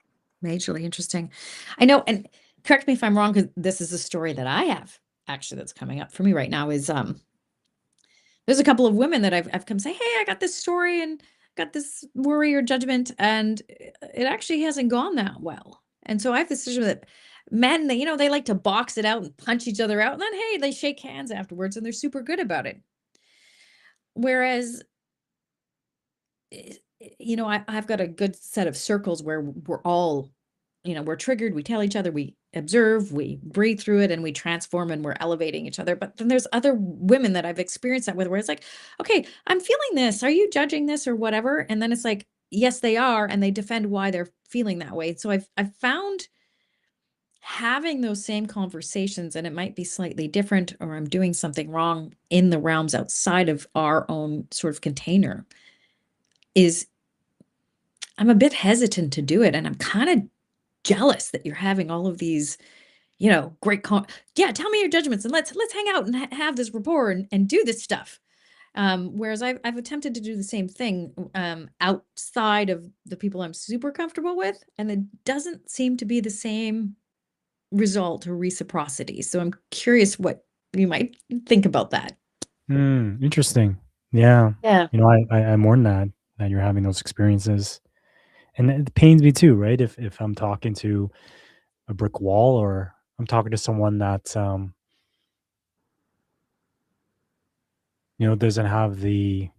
Majorly interesting. I know, and correct me if I'm wrong, because this is a story that I have actually that's coming up for me right now is there's a couple of women that I've come say, "Hey, I got this story and got this worry or judgment, and it actually hasn't gone that well." And so I have this situation that men, they like to box it out and punch each other out, and then hey, they shake hands afterwards and they're super good about it. Whereas, I've got a good set of circles where we're all, we're triggered, we tell each other, we observe, we breathe through it, and we transform and we're elevating each other. But then there's other women that I've experienced that with where it's like, okay, I'm feeling this. Are you judging this or whatever? And then it's like, yes, they are, and they defend why they're feeling that way. So I've found having those same conversations, and it might be slightly different, or I'm doing something wrong in the realms outside of our own sort of container, is I'm a bit hesitant to do it. And I'm kind of jealous that you're having all of these, great yeah, tell me your judgments and let's hang out and have this rapport and do this stuff. Whereas I've attempted to do the same thing outside of the people I'm super comfortable with, and it doesn't seem to be the same result or reciprocity. So I'm curious what you might think about that. Interesting. Yeah. Yeah. I mourn that you're having those experiences. And it pains me too, right? If I'm talking to a brick wall, or I'm talking to someone that doesn't have the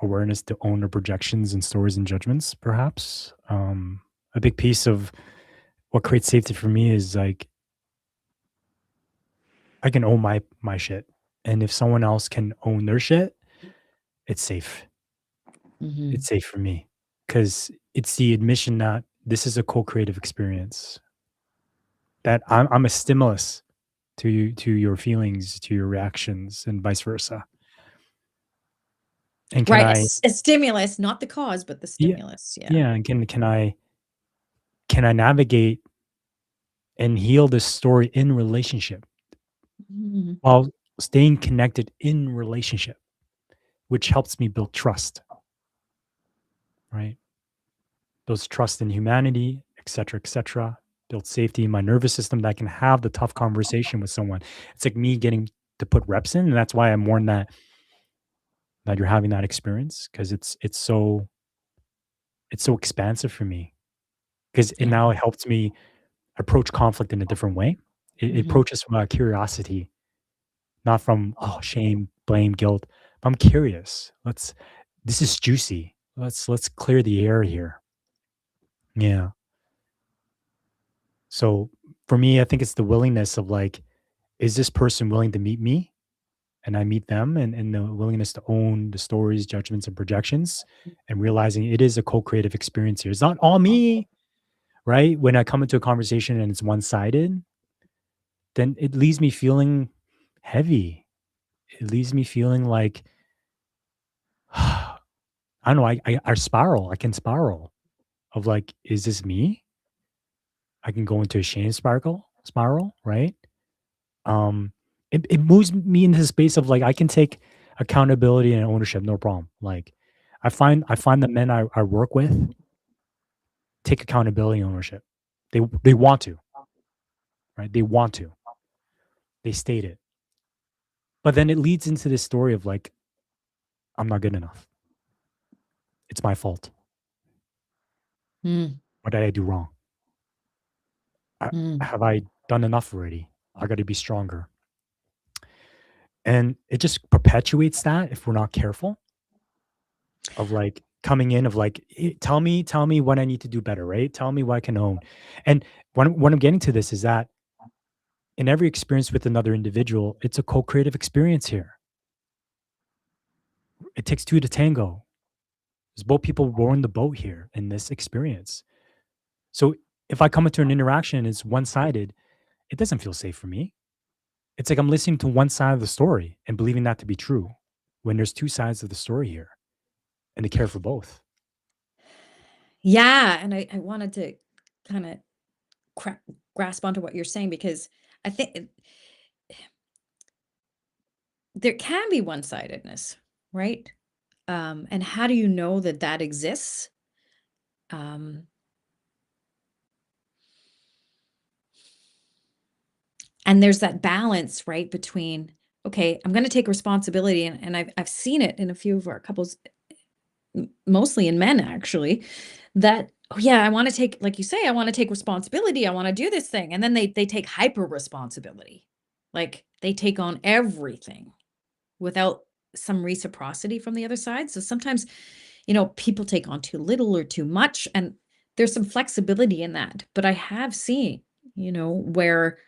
awareness to own their projections and stories and judgments, perhaps. A big piece of what creates safety for me is like I can own my shit. And if someone else can own their shit, it's safe. It's Hmm. safe for me. Cause it's the admission that this is a co-creative experience. That I'm a stimulus to your feelings, to your reactions, and vice versa. And can Right. I A stimulus, not the cause, but the yeah, stimulus. Yeah. yeah, and can I navigate and heal this story in relationship Mhm. while staying connected in relationship, which helps me build trust, right? Builds trust in humanity, et cetera, build safety in my nervous system that I can have the tough conversation with someone. It's like me getting to put reps in, and that's why I mourn that you're having that experience, because it's so expansive for me, because it Yeah. now helps me approach conflict in a different way. It Mhm. approaches from curiosity, not from shame, blame, guilt. I'm curious. This is juicy. Let's clear the air here. Yeah. So for me, I think it's the willingness of like is this person willing to meet me and I meet them, and the willingness to own the stories, judgments, and projections, and realizing it is a co-creative experience here. It's not all me, right? When I come into a conversation and it's one-sided, then it leaves me feeling heavy. It leaves me feeling like I don't know. I spiral. I can spiral of like, is this me? I can go into a shame spiral, right? It moves me into the space of like I can take accountability and ownership, no problem. Like I find the men I work with take accountability and ownership. They want to, right? They want to. They state it. But then it leads into this story of like, I'm not good enough. It's my fault. Mm, What did I do wrong? I, mm. have I done enough already? I got to be stronger. And it just perpetuates that if we're not careful of like coming in of like, tell me what I need to do better, right? Tell me what I can own. And what I'm getting to this is that in every experience with another individual, it's a co-creative experience here. It takes two to tango. There's both people rowing the boat here in this experience. So if I come into an interaction and it's one-sided, it doesn't feel safe for me. It's like I'm listening to one side of the story and believing that to be true when there's two sides of the story here and they care for both. Yeah, and I wanted to kinda grasp onto what you're saying because I think there can be one-sidedness, right? And how do you know that that exists? Um, and there's that balance, right, between, okay, I'm gonna take responsibility, and I've seen it in a few of our couples, mostly in men actually, that, oh yeah, I want to take, like you say, I want to take responsibility. I want to do this thing. And then they take hyper responsibility. Like they take on everything without some reciprocity from the other side. So sometimes, people take on too little or too much. And there's some flexibility in that. But I have seen, where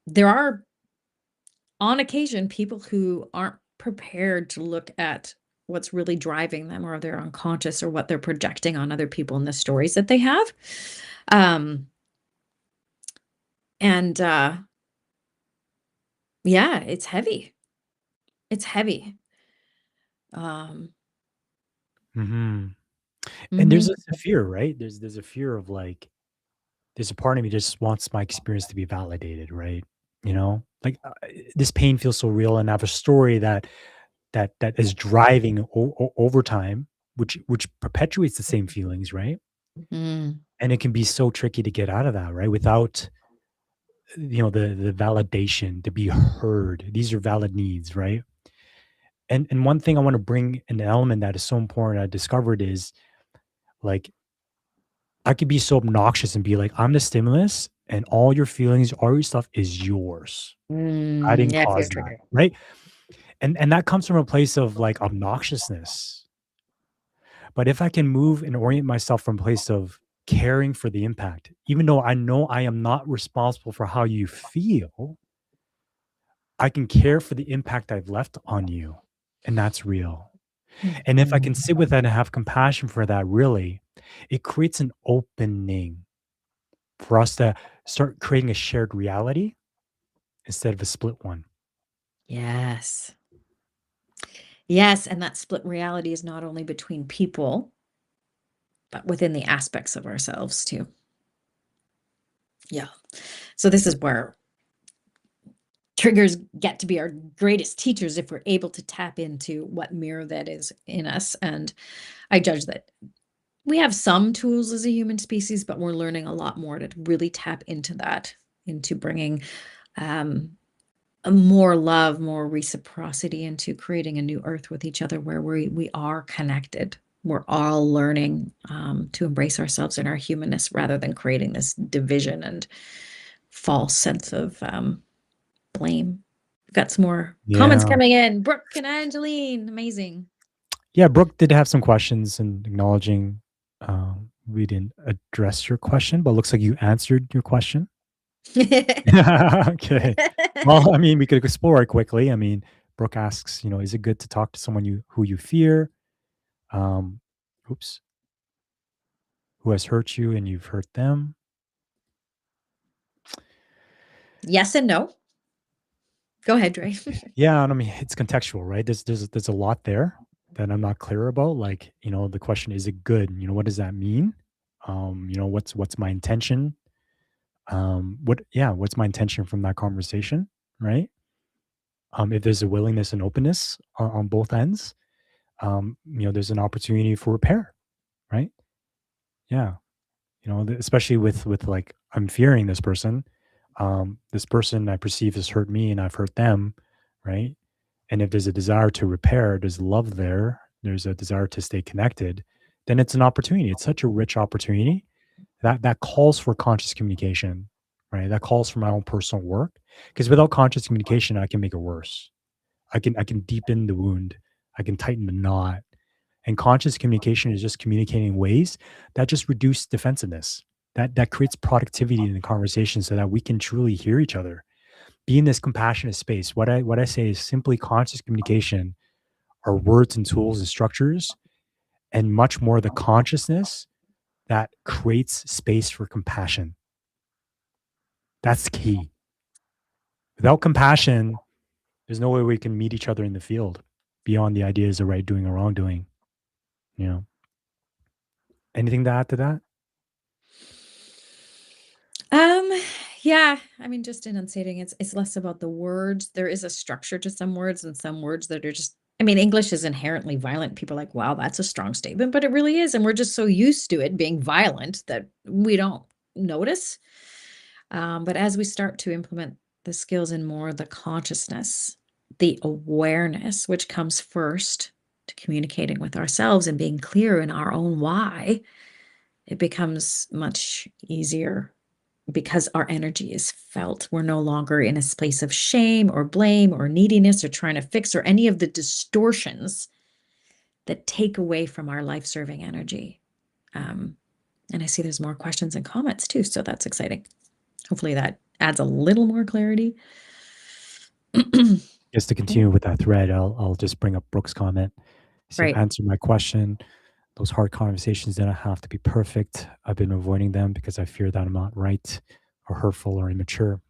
there are on occasion people who aren't prepared to look at what's really driving them or they're unconscious or what they're projecting on other people in the stories that they have. Um, and yeah, it's heavy. It's heavy. Um, Hmm. And there's mhm, a fear, right? There's a fear of like, there's a part of me just wants my experience to be validated, right? You know, like this pain feels so real, and I have a story that is driving over time, which perpetuates the same feelings, right? mm, And it can be so tricky to get out of that, right? Without the validation to be heard. These are valid needs, right? And one thing I want to bring an element that is so important I discovered is like I could be so obnoxious and be like, I'm the stimulus and all your feelings, all your stuff is yours. I didn't yeah, fear cause that. trigger. Right. And that comes from a place of like obnoxiousness. But if I can move and orient myself from a place of caring for the impact, even though I know I am not responsible for how you feel, I can care for the impact I've left on you. And that's real. And if I can Mhm. sit with that and have compassion for that, really, it creates an opening for us to start creating a shared reality instead of a split one. Yes. Yes. And that split reality is not only between people, but within the aspects of ourselves too. Yeah. So this is where triggers get to be our greatest teachers if we're able to tap into what mirror that is in us. And I judge that we have some tools as a human species, but we're learning a lot more to really tap into that, into bringing um, a more love, more reciprocity, into creating a new earth with each other where we are connected. We're all learning to embrace ourselves and our humanness rather than creating this division and false sense of blame. We've got some more comments Yeah. coming in. Brooke and Angeline, amazing. Yeah. Brooke did have some questions and acknowledging we didn't address your question, but looks like you answered your question. Okay. Well, I mean, we could explore it quickly. I mean, Brooke asks, is it good to talk to someone who you fear? Um, oops, who has hurt you and you've hurt them? Yes and no. Go ahead, Dre. Yeah, and I mean, it's contextual, right? There's a lot there that I'm not clear about. Like, the question, is it good? What does that mean? What's my intention? What's my intention from that conversation, right? If there's a willingness and openness on both ends, there's an opportunity for repair, right? Yeah, especially with like, I'm fearing this person. This person I perceive has hurt me, and I've hurt them, right? And if there's a desire to repair, there's love there, there's a desire to stay connected, then it's an opportunity. It's such a rich opportunity that calls for conscious communication, right? That calls for my own personal work, because without conscious communication, I can make it worse. I can deepen the wound. I can tighten the knot. And conscious communication is just communicating in ways that just reduce defensiveness. That creates productivity in the conversation so that we can truly hear each other. Be in this compassionate space. What I say is simply conscious communication are words and tools and structures, and much more the consciousness that creates space for compassion. That's key. Without compassion, there's no way we can meet each other in the field beyond the ideas of right doing or wrong doing. You know, anything to add to that? Um, yeah, I mean, just enunciating, it's less about the words. There is a structure to some words and some words that are just, I mean, English is inherently violent. People are like, wow, that's a strong statement, but it really is. And we're just so used to it being violent that we don't notice. But as we start to implement the skills in more the consciousness, the awareness, which comes first to communicating with ourselves and being clear in our own why, it becomes much easier because our energy is felt. We're no longer in a place of shame or blame or neediness or trying to fix or any of the distortions that take away from our life serving energy. Um, and I see there's more questions and comments too. So that's exciting. Hopefully that adds a little more clarity. Just to continue with that thread, I'll just bring up Brooke's comment. So Right. answer my question. Those hard conversations don't have to be perfect. I've been avoiding them because I fear that I'm not right or hurtful or immature.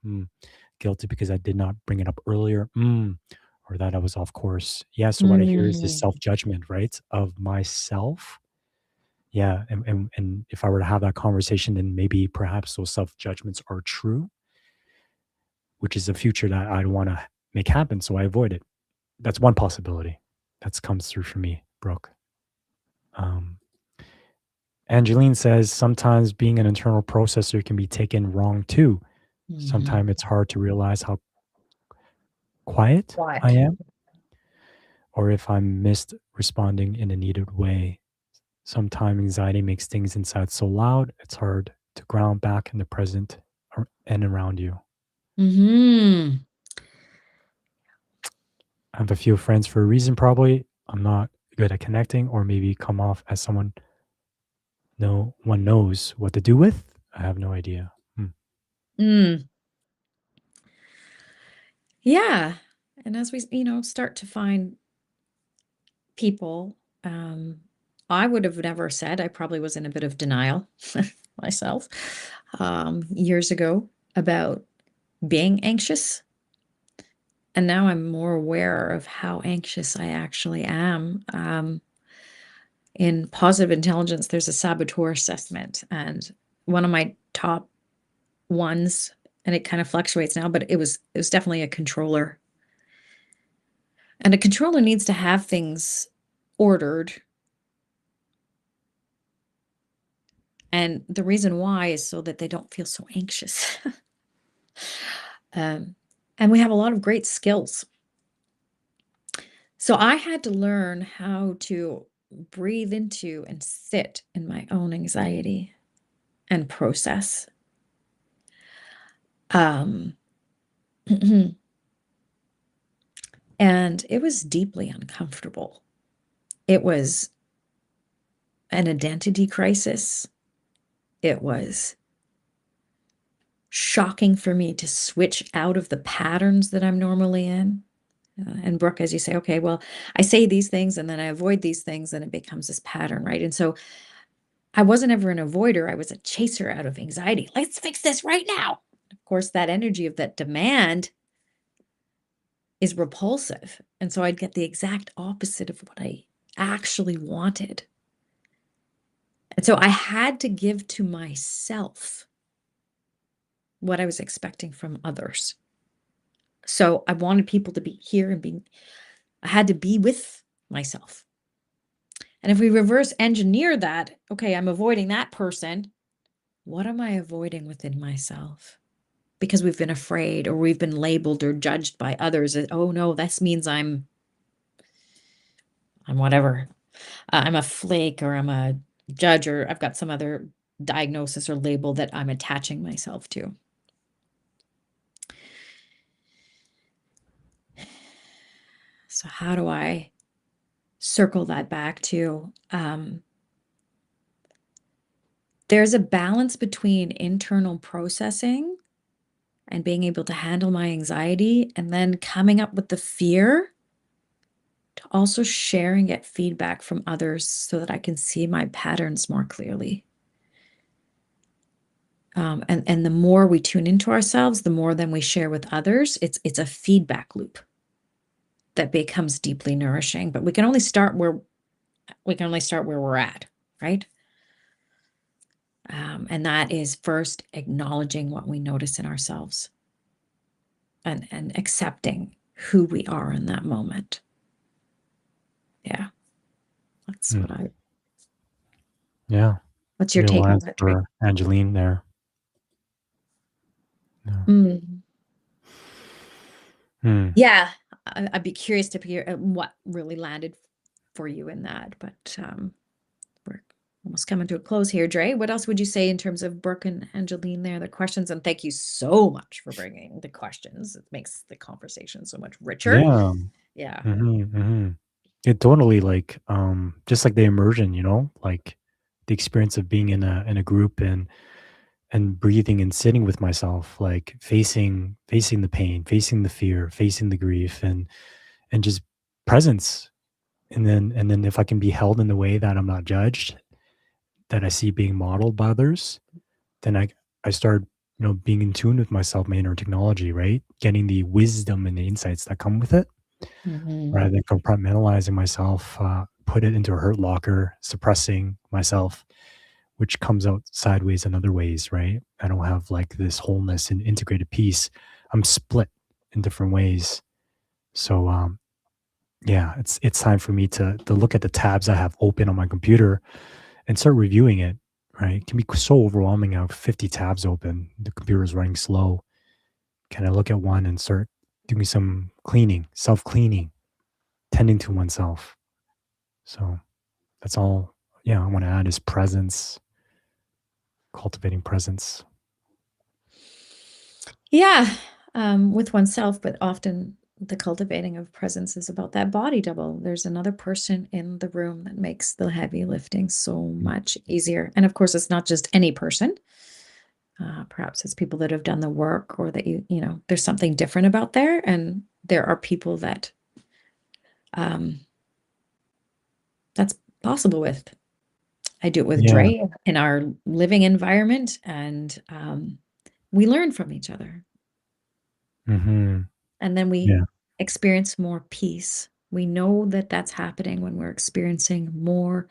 Guilty because I did not bring it up earlier. Or that I was off course. Yeah. So what I hear is this Mm. self judgment, right, of myself. Yeah. And if I were to have that conversation, then maybe perhaps those self judgments are true, which is a future that I want to make happen. So I avoid it. That's one possibility that's comes through for me, Brooke. Um, Angeline says sometimes being an internal processor can be taken wrong too. Mhm. Sometimes it's hard to realize how quiet I Quiet. am or if I'm missed responding in a needed way. Sometimes anxiety makes things inside so loud, it's hard to ground back in the present and around you. Hmm. I have a few friends for a reason, probably. I'm not good at connecting, or maybe come off as someone no one knows what to do with. I have no idea. Mm. Yeah. And as we, start to find people, um, I would have never said, I probably was in a bit of denial myself, years ago about being anxious. And now I'm more aware of how anxious I actually am. In positive intelligence, there's a saboteur assessment, and one of my top ones, and it kind of fluctuates now, but it was definitely a controller. And a controller needs to have things ordered. And the reason why is so that they don't feel so anxious. um, and we have a lot of great skills. So I had to learn how to breathe into and sit in my own anxiety and process. Um, and it was deeply uncomfortable. It was an identity crisis. It was shocking for me to switch out of the patterns that I'm normally in. And Brooke, as you say, okay, well, I say these things and then I avoid these things and it becomes this pattern, right? And so I wasn't ever an avoider. I was a chaser out of anxiety. Let's fix this right now. Of course, that energy of that demand is repulsive. And so I'd get the exact opposite of what I actually wanted. And so I had to give to myself what I was expecting from others. So I wanted people to be here and I had to be with myself. And if we reverse engineer that, okay, I'm avoiding that person. What am I avoiding within myself? Because we've been afraid or we've been labeled or judged by others as, oh no, this means I'm whatever. I'm a flake or I'm a judge or I've got some other diagnosis or label that I'm attaching myself to. So how do I circle that back to there's a balance between internal processing and being able to handle my anxiety and then coming up with the fear to also share and get feedback from others so that I can see my patterns more clearly. And the more we tune into ourselves, the more then we share with others. It's a feedback loop that becomes deeply nourishing. But we can only start where we're at, right? And that is first acknowledging what we notice in ourselves and accepting who we are in that moment. Yeah, that's Mm. what I. Yeah. What's your Maybe we'll take on answer that, Dre? for Angeline there. Yeah. Mm. Hmm. Yeah, I'd be curious to hear what really landed for you in that, but we're almost coming to a close here, Dre. What else would you say in terms of Brooke and Angeline there, the questions? And thank you so much for bringing the questions. It makes the conversation so much richer. Yeah. Yeah. It totally like just like the immersion, like the experience of being in a group and breathing and sitting with myself, like facing the pain, facing the fear, facing the grief and just presence. And then if I can be held in the way that I'm not judged, that I see being modeled by others, then I start, being in tune with myself, my inner technology, right? Getting the wisdom and the insights that come with it, Hmm. rather than compartmentalizing myself, put it into a hurt locker, suppressing myself, which comes out sideways in other ways, right? I don't have like this wholeness and integrated piece. I'm split in different ways. So yeah, it's time for me to look at the tabs I have open on my computer and start reviewing it. Right? It can be so overwhelming. I have 50 tabs open. The computer is running slow. Can I look at one and start doing some cleaning, self cleaning, tending to oneself? So that's all. Yeah, I want to add is presence, cultivating presence. Yeah, with oneself, but often the cultivating of presence is about that body double. There's another person in the room that makes the heavy lifting so much easier. And of course, it's not just any person. Perhaps it's people that have done the work or that there's something different about there. And there are people that um, that's possible with. I do it with Yeah. Dre in our living environment, and we learn from each other. Hmm. And then we Yeah. experience more peace. We know that that's happening when we're experiencing more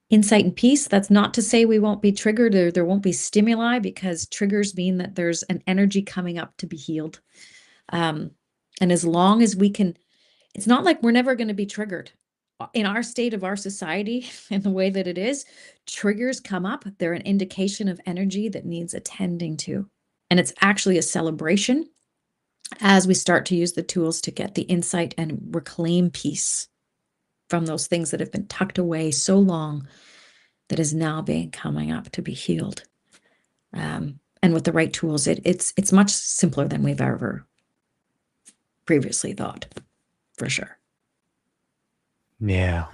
insight and peace. That's not to say we won't be triggered or there won't be stimuli, because triggers mean that there's an energy coming up to be healed. Um, and as long as we can, it's not like we're never going to be triggered. In our state of our society, in the way that it is, triggers come up. They're an indication of energy that needs attending to. And it's actually a celebration as we start to use the tools to get the insight and reclaim peace from those things that have been tucked away so long, that is now being coming up to be healed. And with the right tools, it's much simpler than we've ever previously thought, for sure. Yeah.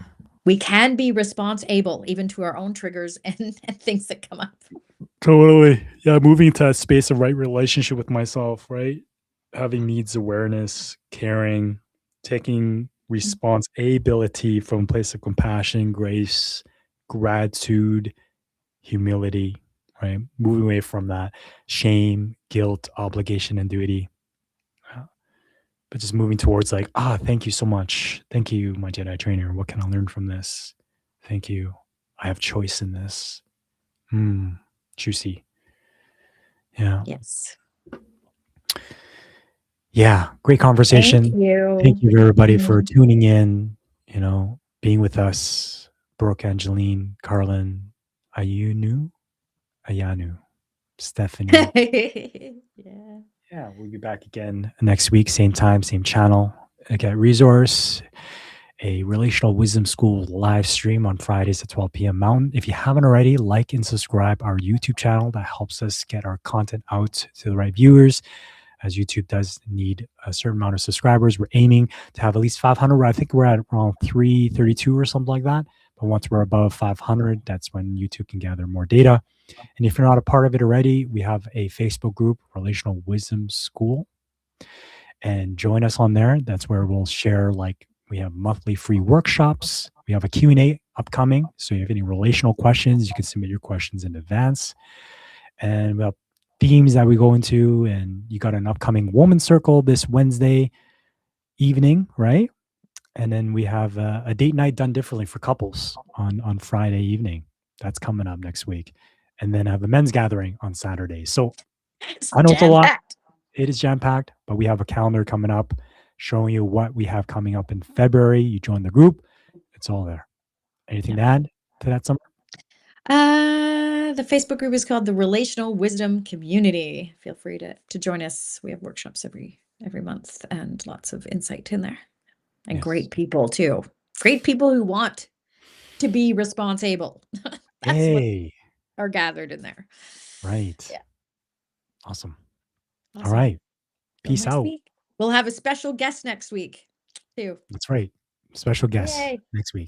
We can be response able even to our own triggers and things that come up. Totally. Yeah, moving to a space of right relationship with myself, right? Having needs awareness, caring, taking Mm. responsibility from a place of compassion, grace, gratitude, humility, right? Moving away from that shame, guilt, obligation, and duty. But just moving towards like, thank you so much. Thank you, my Jedi trainer. What can I learn from this? Thank you. I have choice in this. Juicy. Yeah. Yes. Yeah. Great Thank conversation. Thank you. you, everybody, for Mm. tuning in, being with us. Brooke, Angeline, Carlin, Ayanu, Stephanie. Yeah. Yeah, we'll be back again next week, same time, same channel. Okay, resource, a Relational Wisdom School live stream on Fridays at 12 p.m. Mountain. If you haven't already, like and subscribe our YouTube channel. That helps us get our content out to the right viewers, as YouTube does need a certain amount of subscribers. We're aiming to have at least 500. I think we're at around 332 or something like that. But once we're above 500, that's when YouTube can gather more data. And if you're not a part of it already, we have a Facebook group, Relational Wisdom School, and join us on there. That's where we'll share, like, we have monthly free workshops. We have a Q&A upcoming. So if you have any relational questions, you can submit your questions in advance. And we have themes that we go into, and you got an upcoming woman circle this Wednesday evening, right? And then we have a date night done differently for couples on Friday evening. That's coming up next week. And then I have a men's gathering on Saturday. So It's I know it's a lot. jam-packed. It is jam packed, but we have a calendar coming up showing you what we have coming up in February. You join the group, it's all there. Anything Yeah. to add to that, Summer? The Facebook group is called the Relational Wisdom Community. Feel free to join us. We have workshops every month and lots of insight in there. And Yes. great people too. Great people who want to be responsible. That's what Hey, are gathered in there. right. Yeah. Awesome. All Awesome. right. Till Peace next out. week. We'll have a special guest next week too. That's right. Special guest Yay. next week.